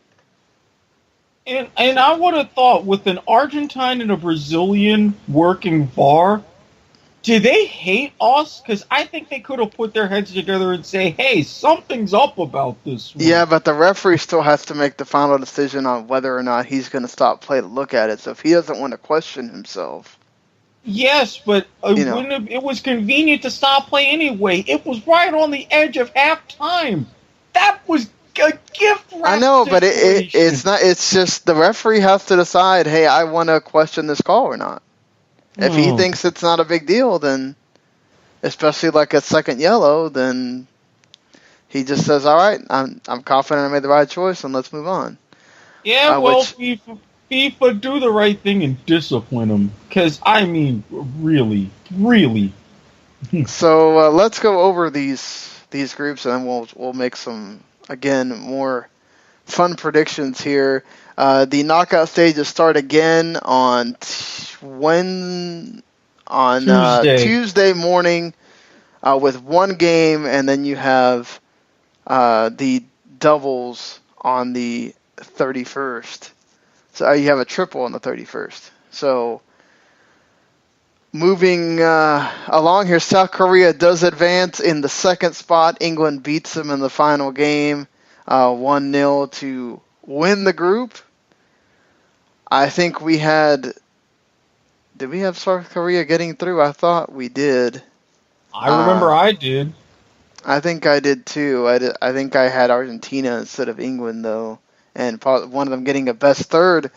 And I would have thought, with an Argentine and a Brazilian working VAR, do they hate us? Because I think they could have put their heads together and say, hey, something's up about this one. Yeah, but the referee still has to make the final decision on whether or not he's going to stop play to look at it. So if he doesn't want to question himself. Yes, but it was convenient to stop play anyway. It was right on the edge of halftime. That was a gift wrap. I know, but situation. it's not. It's just the referee has to decide, hey, I want to question this call or not. If he thinks it's not a big deal, then, especially like a second yellow, then he just says, all right, I'm confident I made the right choice, and let's move on. Yeah, FIFA, do the right thing and discipline him. Because, I mean, really, really. So let's go over these groups, and then we'll make some, again, more fun predictions here. The knockout stages start again on Tuesday morning with one game, and then you have the doubles on the 31st. So you have a triple on the 31st. So moving along here, South Korea does advance in the second spot. England beats them in the final game 1-0 to win the group. I think did we have South Korea getting through? I thought we did. I remember I did. I think I did too. I think I had Argentina instead of England, though, and one of them getting a best third.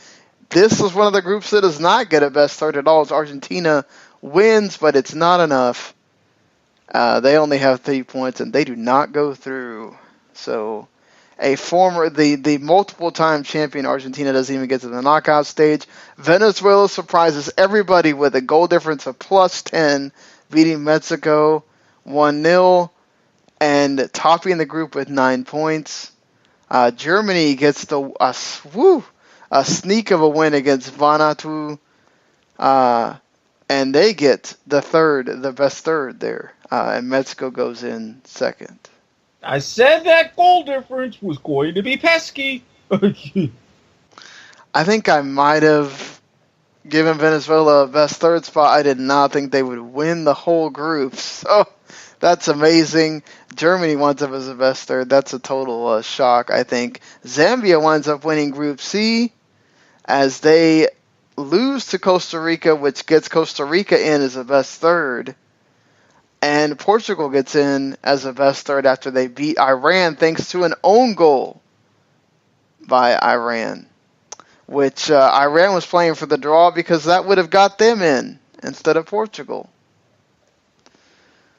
This is one of the groups that does not get a best third at all. It's Argentina wins, but it's not enough. They only have 3 points, and they do not go through. So the multiple-time champion Argentina doesn't even get to the knockout stage. Venezuela surprises everybody with a goal difference of +10, beating Mexico 1-0 and topping the group with 9 points. Germany gets a sneak of a win against Vanuatu, and they get the best third there, and Mexico goes in second. I said that goal difference was going to be pesky. I think I might have given Venezuela a best third spot. I did not think they would win the whole group. So that's amazing. Germany winds up as the best third. That's a total shock, I think. Zambia winds up winning Group C as they lose to Costa Rica, which gets Costa Rica in as the best third. And Portugal gets in as a best third after they beat Iran thanks to an own goal by Iran, which Iran was playing for the draw because that would have got them in instead of Portugal.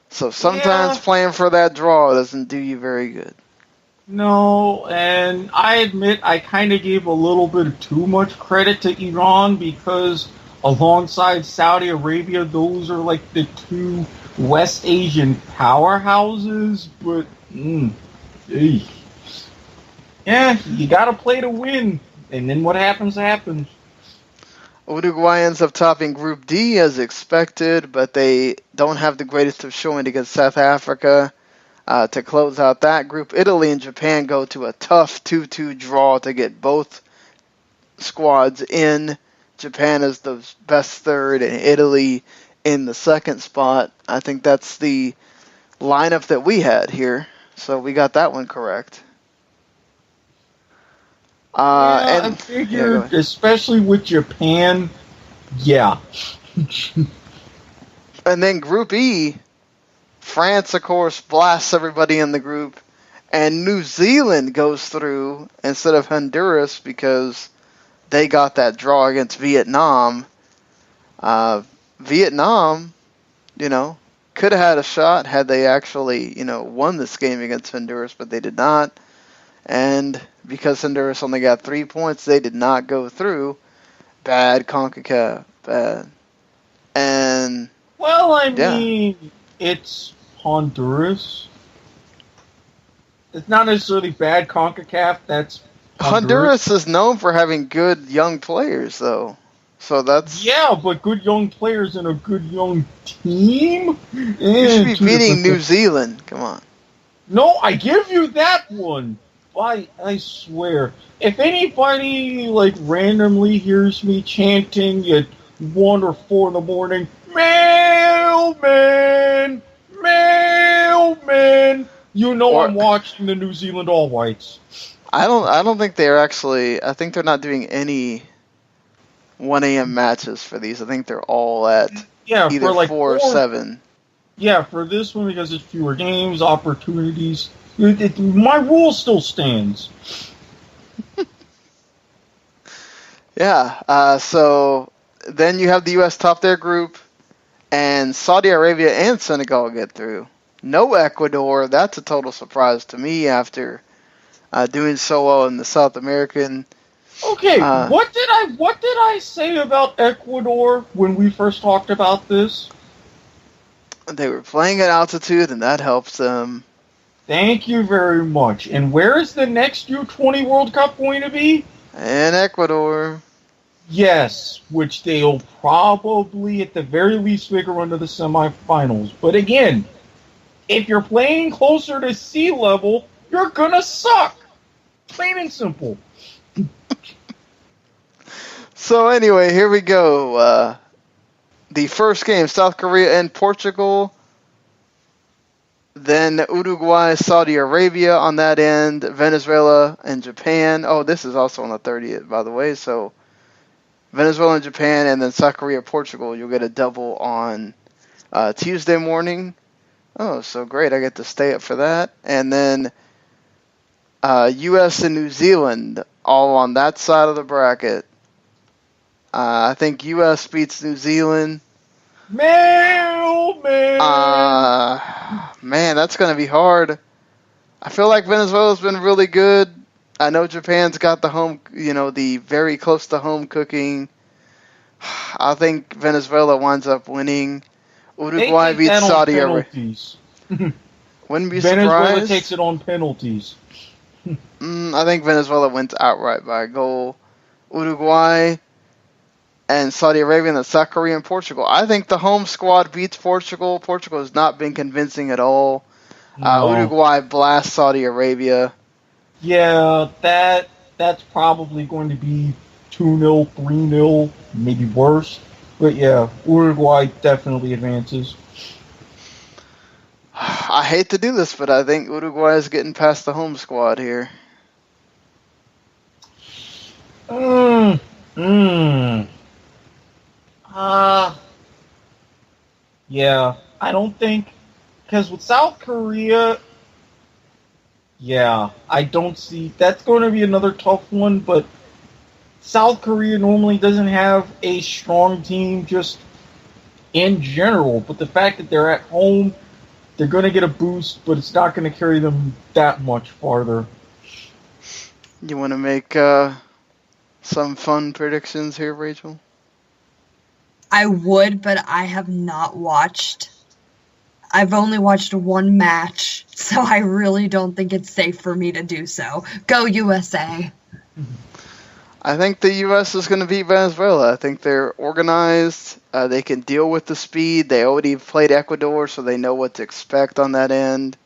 So sometimes playing for that draw doesn't do you very good. No, and I admit I kind of gave a little bit too much credit to Iran because alongside Saudi Arabia, those are like the two West Asian powerhouses, but yeah, you gotta play to win, and then what happens happens. Uruguay ends up topping Group D as expected, but they don't have the greatest of showing against South Africa to close out that group. Italy and Japan go to a tough 2-2 draw to get both squads in. Japan is the best third, and Italy in the second spot. I think that's the lineup that we had here, so we got that one correct. I figured, especially with Japan, yeah. And then Group E, France, of course, blasts everybody in the group, and New Zealand goes through instead of Honduras because they got that draw against Vietnam. Vietnam, could have had a shot had they actually, won this game against Honduras, but they did not. And because Honduras only got 3 points, they did not go through. Bad CONCACAF, bad. And well, I mean, it's Honduras. It's not necessarily bad CONCACAF. That's Honduras is known for having good young players, though. So that's but good young players and a good young team. You should be beating New Zealand. Come on. No, I give you that one. I swear. If anybody randomly hears me chanting at 1 or 4 in the morning, mailman, I'm watching the New Zealand All Whites. I don't think they're actually. I think they're not doing any 1 a.m. matches for these. I think they're all at either 4 or 7. Yeah, for this one, because it's fewer games, opportunities. My rule still stands. So then you have the U.S. top their group, and Saudi Arabia and Senegal get through. No Ecuador. That's a total surprise to me after doing so well in the South American. Okay, what did I say about Ecuador when we first talked about this? They were playing at altitude, and that helps them. Thank you very much. And where is the next U-20 World Cup going to be? In Ecuador. Yes, which they'll probably, at the very least, make a run to the semifinals. But again, if you're playing closer to sea level, you're gonna suck. Plain and simple. So anyway, here we go. The first game, South Korea and Portugal. Then Uruguay, Saudi Arabia on that end. Venezuela and Japan. Oh, this is also on the 30th, by the way. So Venezuela and Japan, and then South Korea, Portugal. You'll get a double on Tuesday morning. Oh, so great. I get to stay up for that. And then U.S. and New Zealand all on that side of the bracket. I think U.S. beats New Zealand. Man, that's going to be hard. I feel like Venezuela's been really good. I know Japan's got the home, the very close to home cooking. I think Venezuela winds up winning. Uruguay beats Saudi Arabia. Wouldn't be surprised. Venezuela takes it on penalties. I think Venezuela wins outright by a goal. Uruguay and Saudi Arabia, and then South Korea and Portugal. I think the home squad beats Portugal. Portugal has not been convincing at all. No. Uruguay blasts Saudi Arabia. Yeah, that's probably going to be 2-0, 3-0, maybe worse. But yeah, Uruguay definitely advances. I hate to do this, but I think Uruguay is getting past the home squad here. Yeah, I don't think, because with South Korea, I don't see, that's going to be another tough one, but South Korea normally doesn't have a strong team just in general, but the fact that they're at home, they're going to get a boost, but it's not going to carry them that much farther. You want to make some fun predictions here, Rachel? I would, but I have not watched. I've only watched one match, so I really don't think it's safe for me to do so. Go USA! I think the U.S. is going to beat Venezuela. I think they're organized. They can deal with the speed. They already played Ecuador, so they know what to expect on that end.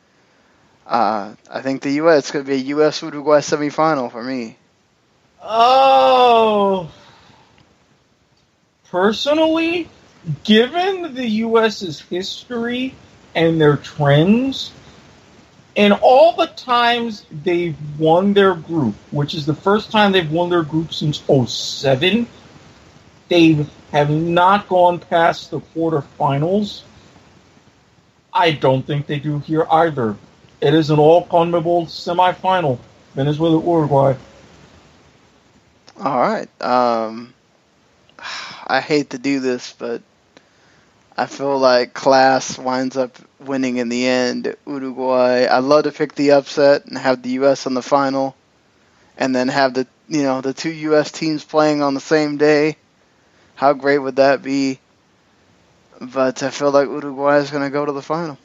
I think the U.S. is going to be a U.S.-Uruguay semifinal for me. Oh! Personally, given the U.S.'s history and their trends, in all the times they've won their group, which is the first time they've won their group since '07, they have not gone past the quarterfinals. I don't think they do here either. It is an all-CONMEBOL semifinal. Venezuela, Uruguay. All right. I hate to do this, but I feel like class winds up winning in the end. Uruguay. I'd love to pick the upset and have the U.S. on the final, and then have the two U.S. teams playing on the same day. How great would that be? But I feel like Uruguay is going to go to the final.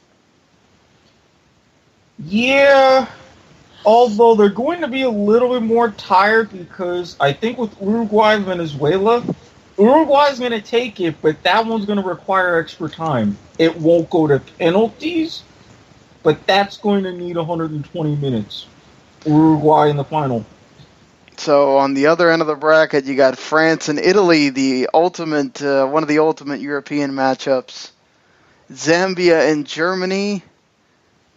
Yeah, although they're going to be a little bit more tired because I think with Uruguay and Venezuela, Uruguay's going to take it, but that one's going to require extra time. It won't go to penalties, but that's going to need 120 minutes. Uruguay in the final. So on the other end of the bracket, you got France and Italy, the ultimate, one of the ultimate European matchups. Zambia and Germany,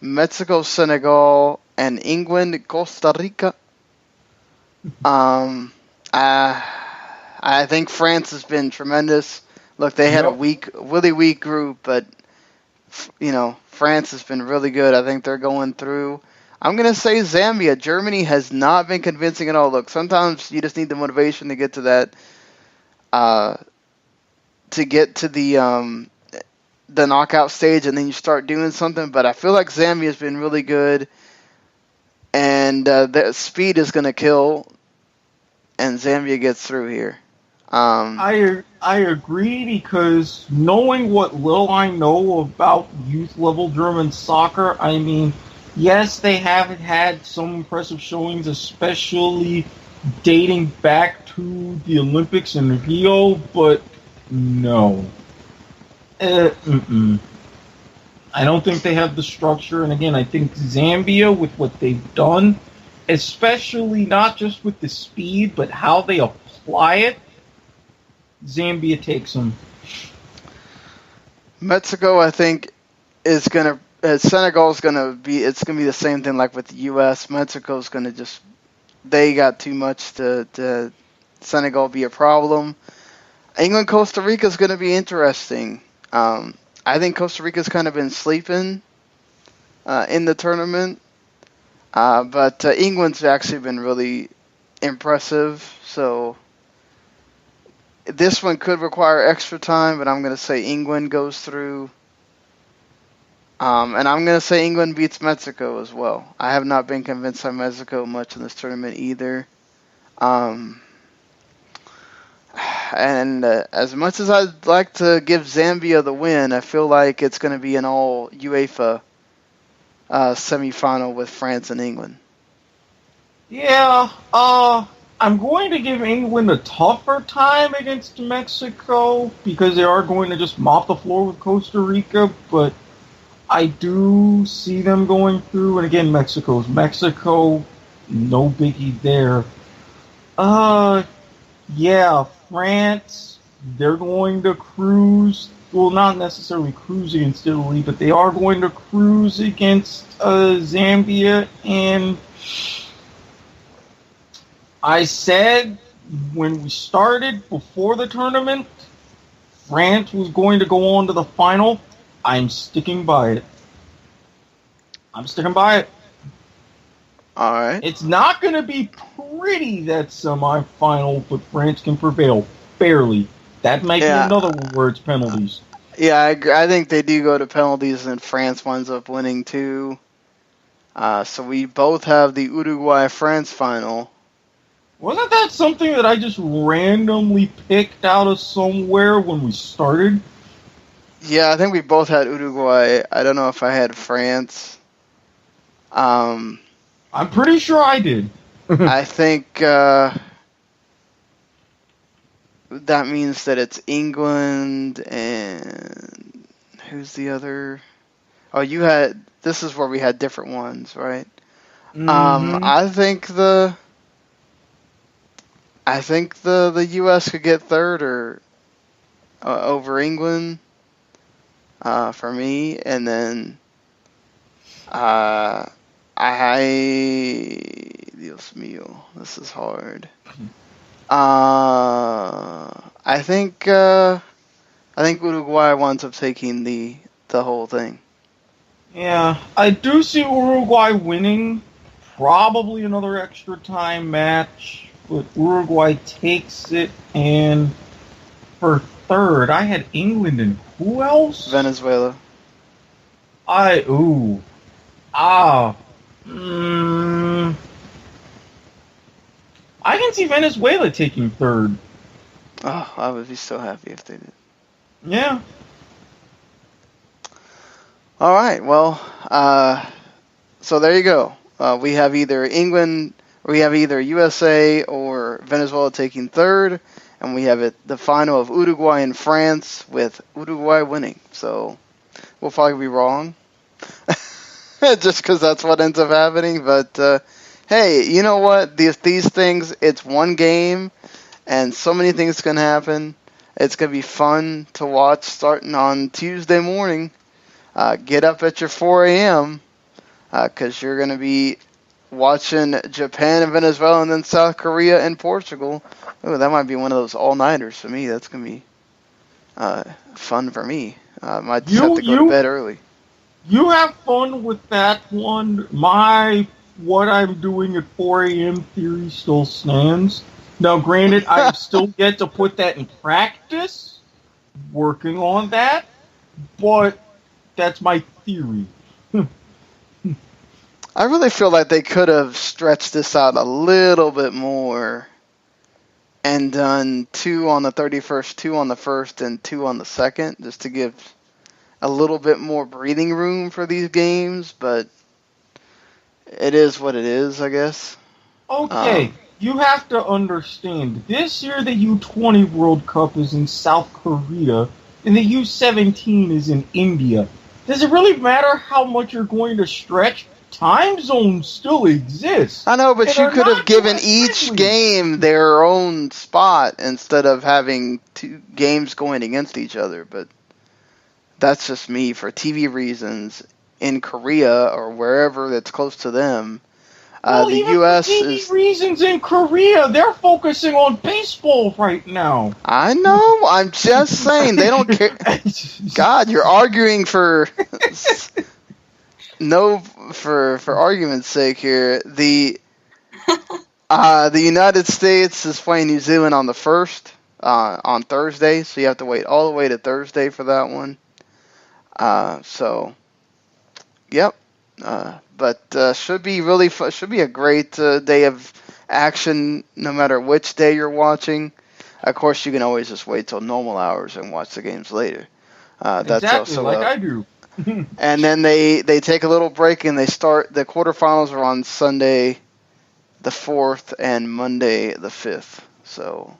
Mexico, Senegal, and England, Costa Rica. I think France has been tremendous. Look, they had a really weak group, but France has been really good. I think they're going through. I'm going to say Zambia. Germany has not been convincing at all. Look, sometimes you just need the motivation to get to that, to get to the knockout stage, and then you start doing something. But I feel like Zambia has been really good, and the speed is going to kill, and Zambia gets through here. I agree because knowing what little I know about youth level German soccer, I mean, yes, they haven't had some impressive showings, especially dating back to the Olympics in Rio, but no. I don't think they have the structure, and again, I think Zambia, with what they've done, especially not just with the speed, but how they apply it, Zambia takes them. Mexico, I think, is going to Senegal's going to be, it's going to be the same thing like with the U.S. Mexico's going to they got too much to Senegal be a problem. England, Costa Rica is going to be interesting. I think Costa Rica's kind of been sleeping in the tournament. But England's actually been really impressive. So this one could require extra time, but I'm going to say England goes through. And I'm going to say England beats Mexico as well. I have not been convinced by Mexico much in this tournament either. And as much as I'd like to give Zambia the win, I feel like it's going to be an all UEFA semifinal with France and England. Yeah, I'm going to give England a tougher time against Mexico because they are going to just mop the floor with Costa Rica, but I do see them going through, and again, Mexico, no biggie there. Yeah, France, they're going to cruise. Well, not necessarily cruise against Italy, but they are going to cruise against Zambia. And I said when we started before the tournament, France was going to go on to the final. I'm sticking by it. All right. It's not going to be pretty, that semifinal, but France can prevail. Barely. That might be another word's penalties. Yeah, I agree. I think they do go to penalties, and France winds up winning too. So we both have the Uruguay-France final. Wasn't that something that I just randomly picked out of somewhere when we started? Yeah, I think we both had Uruguay. I don't know if I had France. I'm pretty sure I did. I think that means that it's England and who's the other? Oh, you had. This is where we had different ones, right? Mm-hmm. I think the U.S. could get third or over England. For me, and then Dios mío, this is hard. I think Uruguay winds up taking the whole thing. Yeah, I do see Uruguay winning. Probably another extra time match, but Uruguay takes it. And for third, I had England and who else? Venezuela. I can see Venezuela taking third. Oh, I would be so happy if they did. Yeah. All right. Well, so there you go. We have either USA or Venezuela taking third, and we have the final of Uruguay and France with Uruguay winning. So we'll probably be wrong, just because that's what ends up happening. But hey, you know what? These things, it's one game, and so many things can happen. It's going to be fun to watch starting on Tuesday morning. Get up at your 4 a.m. Because you're going to be watching Japan and Venezuela and then South Korea and Portugal. Oh, that might be one of those all-nighters for me. That's going to be fun for me. Might just have to go to bed early. You have fun with that one. What I'm doing at 4 a.m. theory still stands. Now, granted, I still get to put that in practice, working on that, but that's my theory. I really feel like they could have stretched this out a little bit more and done 2 on the 31st, 2 on the 1st, and 2 on the 2nd, just to give a little bit more breathing room for these games, but it is what it is, I guess. Okay, you have to understand, this year the U-20 World Cup is in South Korea, and the U-17 is in India. Does it really matter how much you're going to stretch? Time zones still exist. I know, but you could have given each game their own spot instead of having 2 games going against each other. But that's just me. For TV reasons, in Korea or wherever that's close to them, the U.S. for TV reasons in Korea, they're focusing on baseball right now. I know. I'm just saying they don't care. God, you're arguing for. No, for argument's sake here, the United States is playing New Zealand on the 1st, on Thursday, so you have to wait all the way to Thursday for that one. Yep. But should be really fun. Should be a great day of action, no matter which day you're watching. Of course, you can always just wait till normal hours and watch the games later. That's exactly, also like I do. And then they take a little break and they start. The quarterfinals are on Sunday the 4th and Monday the 5th. So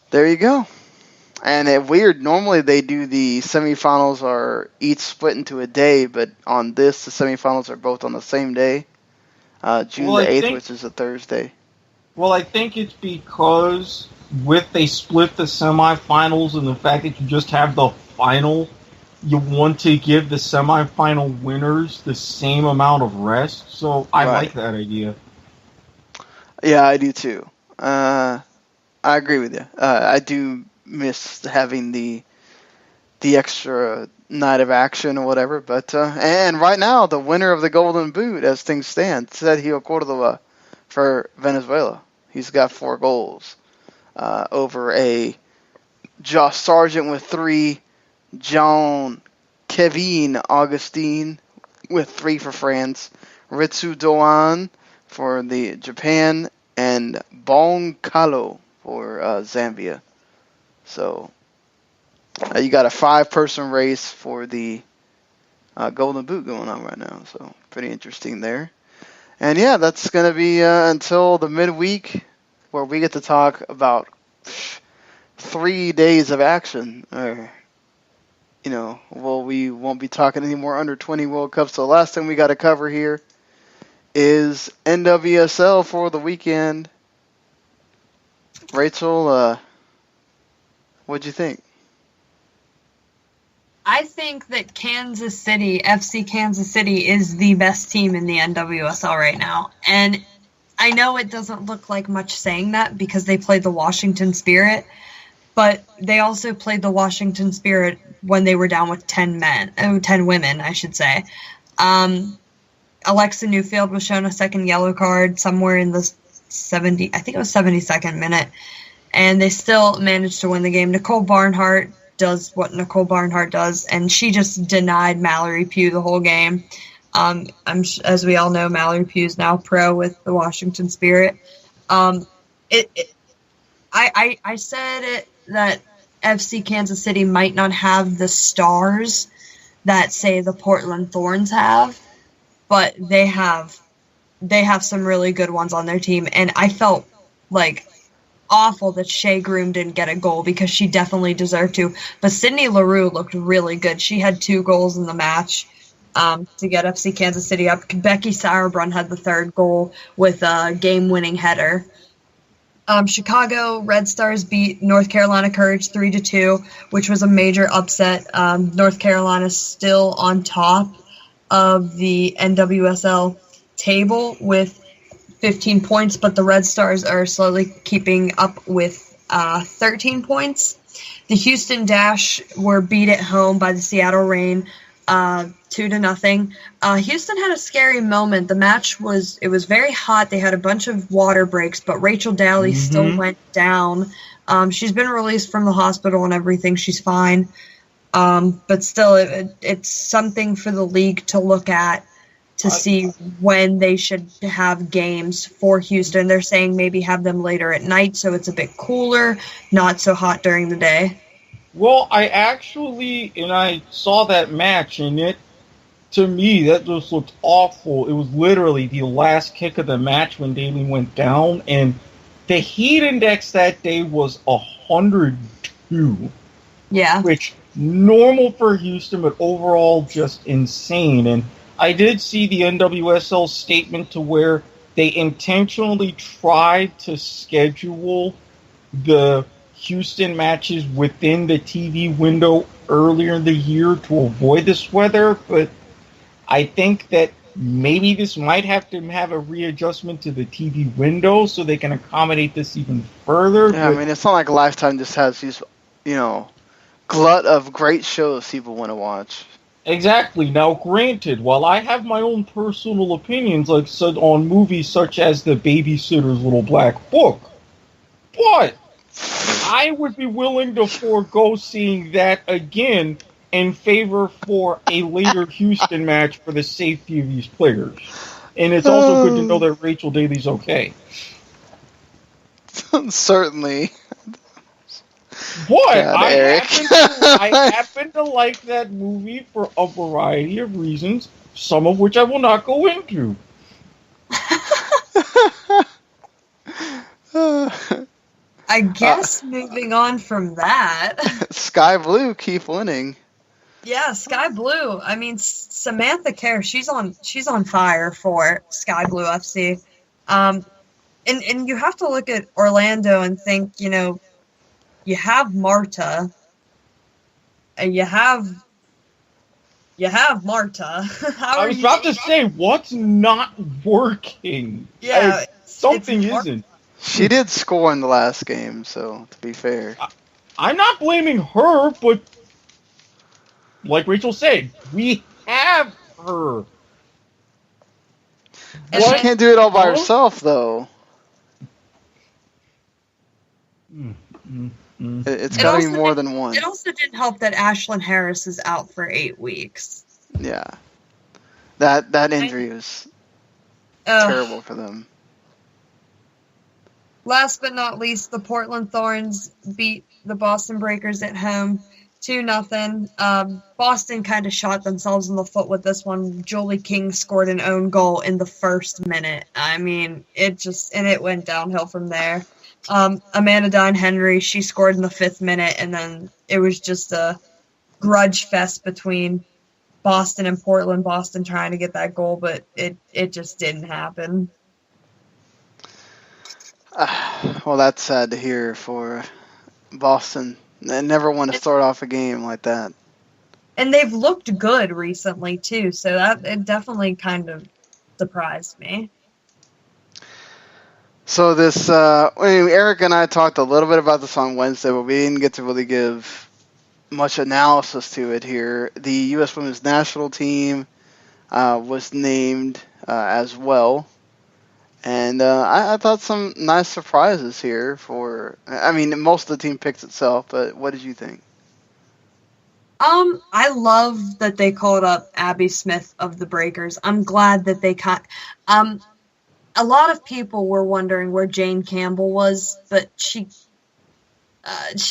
there you go. And weird, normally they do the semifinals are each split into a day, but on this, the semifinals are both on the same day, June the 8th, which is a Thursday. Well, I think it's because they split the semifinals and the fact that you just have the final, you want to give the semifinal winners the same amount of rest. So I like that idea. Yeah, I do too. I agree with you. I do miss having the extra night of action or whatever. But and right now, the winner of the Golden Boot, as things stand, Sergio Cordova for Venezuela. He's got 4 goals over a Josh Sargent with 3. John Kevin Augustine with 3 for France, Ritsu Doan for the Japan, and Bon Kalo for Zambia. So you got a 5-person race for the Golden Boot going on right now. So pretty interesting there. And yeah, that's going to be until the midweek where we get to talk about 3 days of action. We won't be talking any more under 20 World Cups. So the last thing we got to cover here is NWSL for the weekend. Rachel, what'd you think? I think that Kansas City, FC Kansas City, is the best team in the NWSL right now. And I know it doesn't look like much saying that because they played the Washington Spirit, but they also played the Washington Spirit when they were down with 10 women, I should say. Alexa Newfield was shown a second yellow card somewhere in the 72nd minute, and they still managed to win the game. Nicole Barnhart does what Nicole Barnhart does, and she just denied Mallory Pugh the whole game. As we all know, Mallory Pugh is now pro with the Washington Spirit. I said that FC Kansas City might not have the stars that, say, the Portland Thorns have, but they have some really good ones on their team, and I felt like awful that Shea Groom didn't get a goal because she definitely deserved to. But Sydney Leroux looked really good. She had 2 goals in the match to get FC Kansas City up. Becky Sauerbrunn had the 3rd goal with a game-winning header. Chicago Red Stars beat North Carolina Courage 3-2, which was a major upset. North Carolina is still on top of the NWSL table with 15 points, but the Red Stars are slowly keeping up with 13 points. The Houston Dash were beat at home by the Seattle Reign 2-0. Houston had a scary moment. The match was very hot. They had a bunch of water breaks, but Rachel Daly still went down. She's been released from the hospital and everything. She's fine. But still, it's something for the league to look at to see when they should have games for Houston. They're saying maybe have them later at night so it's a bit cooler, not so hot during the day. Well, I saw that match, and to me, that just looked awful. It was literally the last kick of the match when Daly went down, and the heat index that day was 102. Yeah. Which, normal for Houston, but overall just insane. And I did see the NWSL statement to where they intentionally tried to schedule the Houston matches within the TV window earlier in the year to avoid this weather, but I think that maybe this might have to have a readjustment to the TV window so they can accommodate this even further. Yeah, I mean, it's not like Lifetime just has these, glut of great shows people want to watch. Exactly. Now, granted, while I have my own personal opinions, like said on movies such as The Babysitter's Little Black Book, but I would be willing to forego seeing that again in favor for a later Houston match for the safety of these players. And it's also good to know that Rachel Daly's okay. Certainly. What? God, Eric. I happen to like that movie for a variety of reasons, some of which I will not go into. I guess moving on from that. Sky Blue keep winning. Yeah, Sky Blue. I mean, Samantha Kerr, she's on fire for Sky Blue FC. And you have to look at Orlando and think, you have Marta. And you have Marta. I was about to say, what's not working? Yeah. Something isn't. She did score in the last game, so to be fair. I'm not blaming her, but like Rachel said, we have her. And she can't do it all by herself, though. It's got to be more than one. It also didn't help that Ashlyn Harris is out for 8 weeks. Yeah. That injury was terrible for them. Last but not least, the Portland Thorns beat the Boston Breakers at home 2-0. Boston kind of shot themselves in the foot with this one. Jolie King scored an own goal in the first minute. I mean, it went downhill from there. Amanda Dine Henry, she scored in the 5th minute, and then it was just a grudge fest between Boston and Portland. Boston trying to get that goal, but it just didn't happen. Well, that's sad to hear for Boston. They never want to start off a game like that. and they've looked good recently too. So that it definitely kind of surprised me. So this, Eric and I talked a little bit about this on Wednesday, but we didn't get to really give much analysis to it here. The U.S. Women's National Team was named as well. And I thought some nice surprises here most of the team picks itself, but what did you think? I love that they called up Abby Smith of the Breakers. I'm glad that they a lot of people were wondering where Jane Campbell was, but she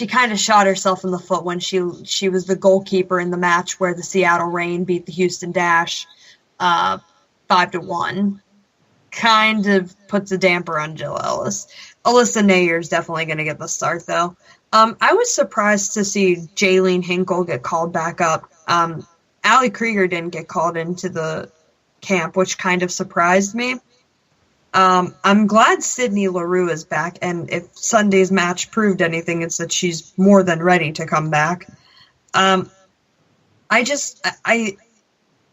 kind of shot herself in the foot when she was the goalkeeper in the match where the Seattle Reign beat the Houston Dash 5-1. Kind of puts a damper on Jill Ellis. Alyssa Nayer is definitely going to get the start, though. I was surprised to see Jaylene Hinkle get called back up. Allie Krieger didn't get called into the camp, which kind of surprised me. I'm glad Sydney Leroux is back, and if Sunday's match proved anything, it's that she's more than ready to come back. I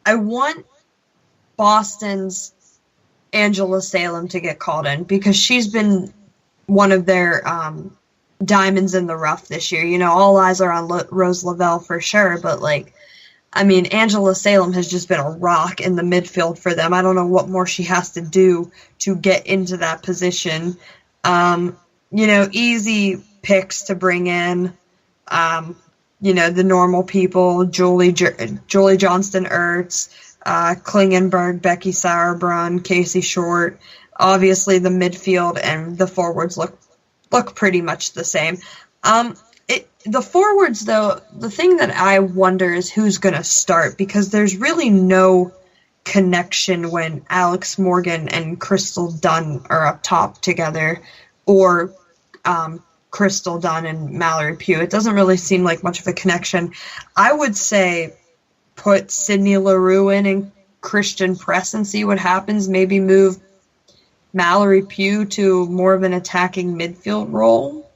want Boston's Angela Salem to get called in because she's been one of their diamonds in the rough this year. You know, all eyes are on Rose Lavelle for sure, but Angela Salem has just been a rock in the midfield for them. I don't know what more she has to do to get into that position. Easy picks to bring in. The normal people, Julie Johnston-Ertz, Klingenberg, Becky Sauerbrunn, Casey Short. Obviously, the midfield and the forwards look pretty much the same. The forwards, though, the thing that I wonder is who's going to start, because there's really no connection when Alex Morgan and Crystal Dunn are up top together, or Crystal Dunn and Mallory Pugh. It doesn't really seem like much of a connection. I would say put Sydney Leroux in and Christian Press and see what happens. Maybe move Mallory Pugh to more of an attacking midfield role.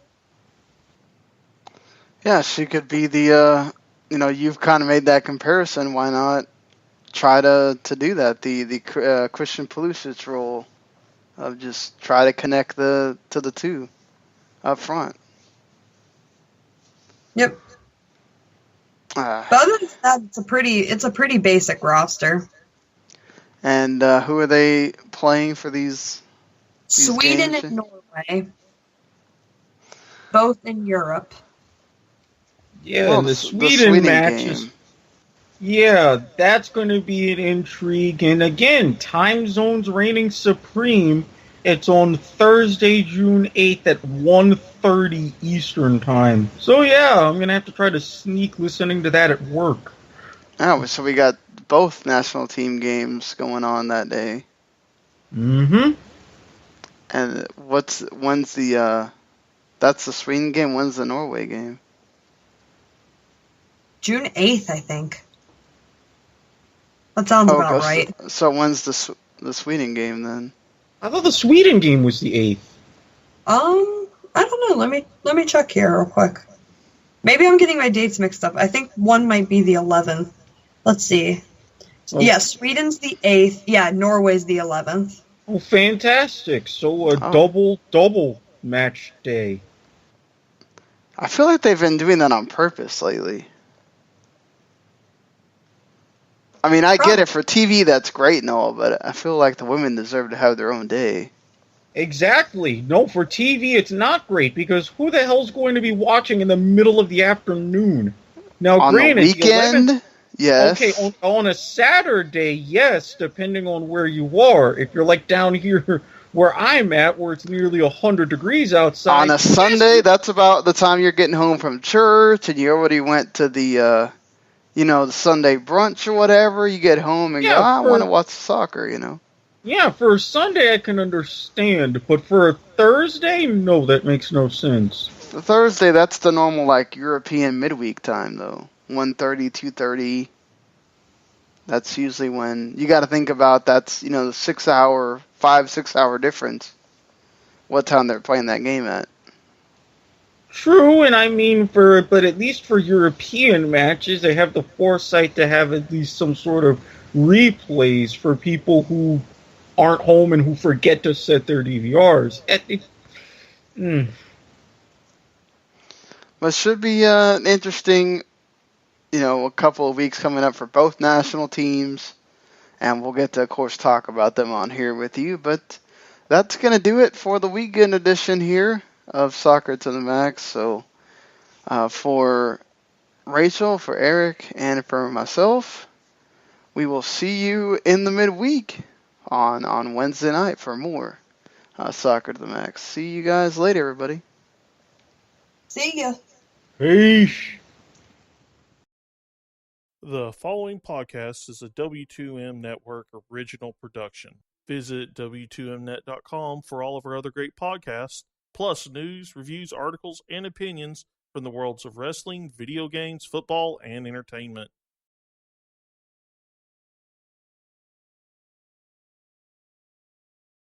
Yeah, she could be the, you've kind of made that comparison. Why not try to do that? The Christian Pulisic role of just try to connect to the two up front. Yep. But other than that, it's a pretty basic roster. And who are they playing for these Sweden games? and Norway. Both in Europe. Yeah, and the Sweden matches. Yeah, that's going to be an intrigue. And again, time zones reigning supreme. It's on Thursday, June 8th at 1:30 Eastern Time. So yeah, I'm going to have to try to sneak listening to that at work. Oh, so we got both national team games going on that day. Mm-hmm. And when's the that's the Sweden game? When's the Norway game? June 8th, I think. That sounds about right. So when's the Sweden game then? I thought the Sweden game was the 8th. I don't know. Let me check here real quick. Maybe I'm getting my dates mixed up. I think one might be the 11th. Let's see. Oh. Yeah, Sweden's the 8th. Yeah, Norway's the 11th. Oh, fantastic. So a double match day. I feel like they've been doing that on purpose lately. I mean, I get it for TV, that's great and all, but I feel like the women deserve to have their own day. Exactly. No, for TV, it's not great, because who the hell's going to be watching in the middle of the afternoon? Now, on granted, the weekend, yes. Okay, on a Saturday, yes, depending on where you are. If you're like down here where I'm at, where it's nearly 100 degrees outside. On a Sunday, that's about the time you're getting home from church, and you already went to the Sunday brunch or whatever. You get home and go, I want to watch soccer, Yeah, for a Sunday I can understand, but for a Thursday, no, that makes no sense. For Thursday, that's the normal, European midweek time, though. 1:30, 2:30. That's usually when you got to think about that's, the 5-6 hour difference. What time they're playing that game at. True, and I mean but at least for European matches, they have the foresight to have at least some sort of replays for people who aren't home and who forget to set their DVRs. But should be an interesting, a couple of weeks coming up for both national teams, and we'll get to, of course, talk about them on here with you. But that's going to do it for the weekend edition here of Soccer to the Max. So for Rachel, for Eric, and for myself, we will see you in the midweek on Wednesday night for more Soccer to the Max. See you guys later, everybody. See ya. Peace. The following podcast is a W2M Network original production. Visit W2Mnet.com for all of our other great podcasts, plus news, reviews, articles, and opinions from the worlds of wrestling, video games, football, and entertainment.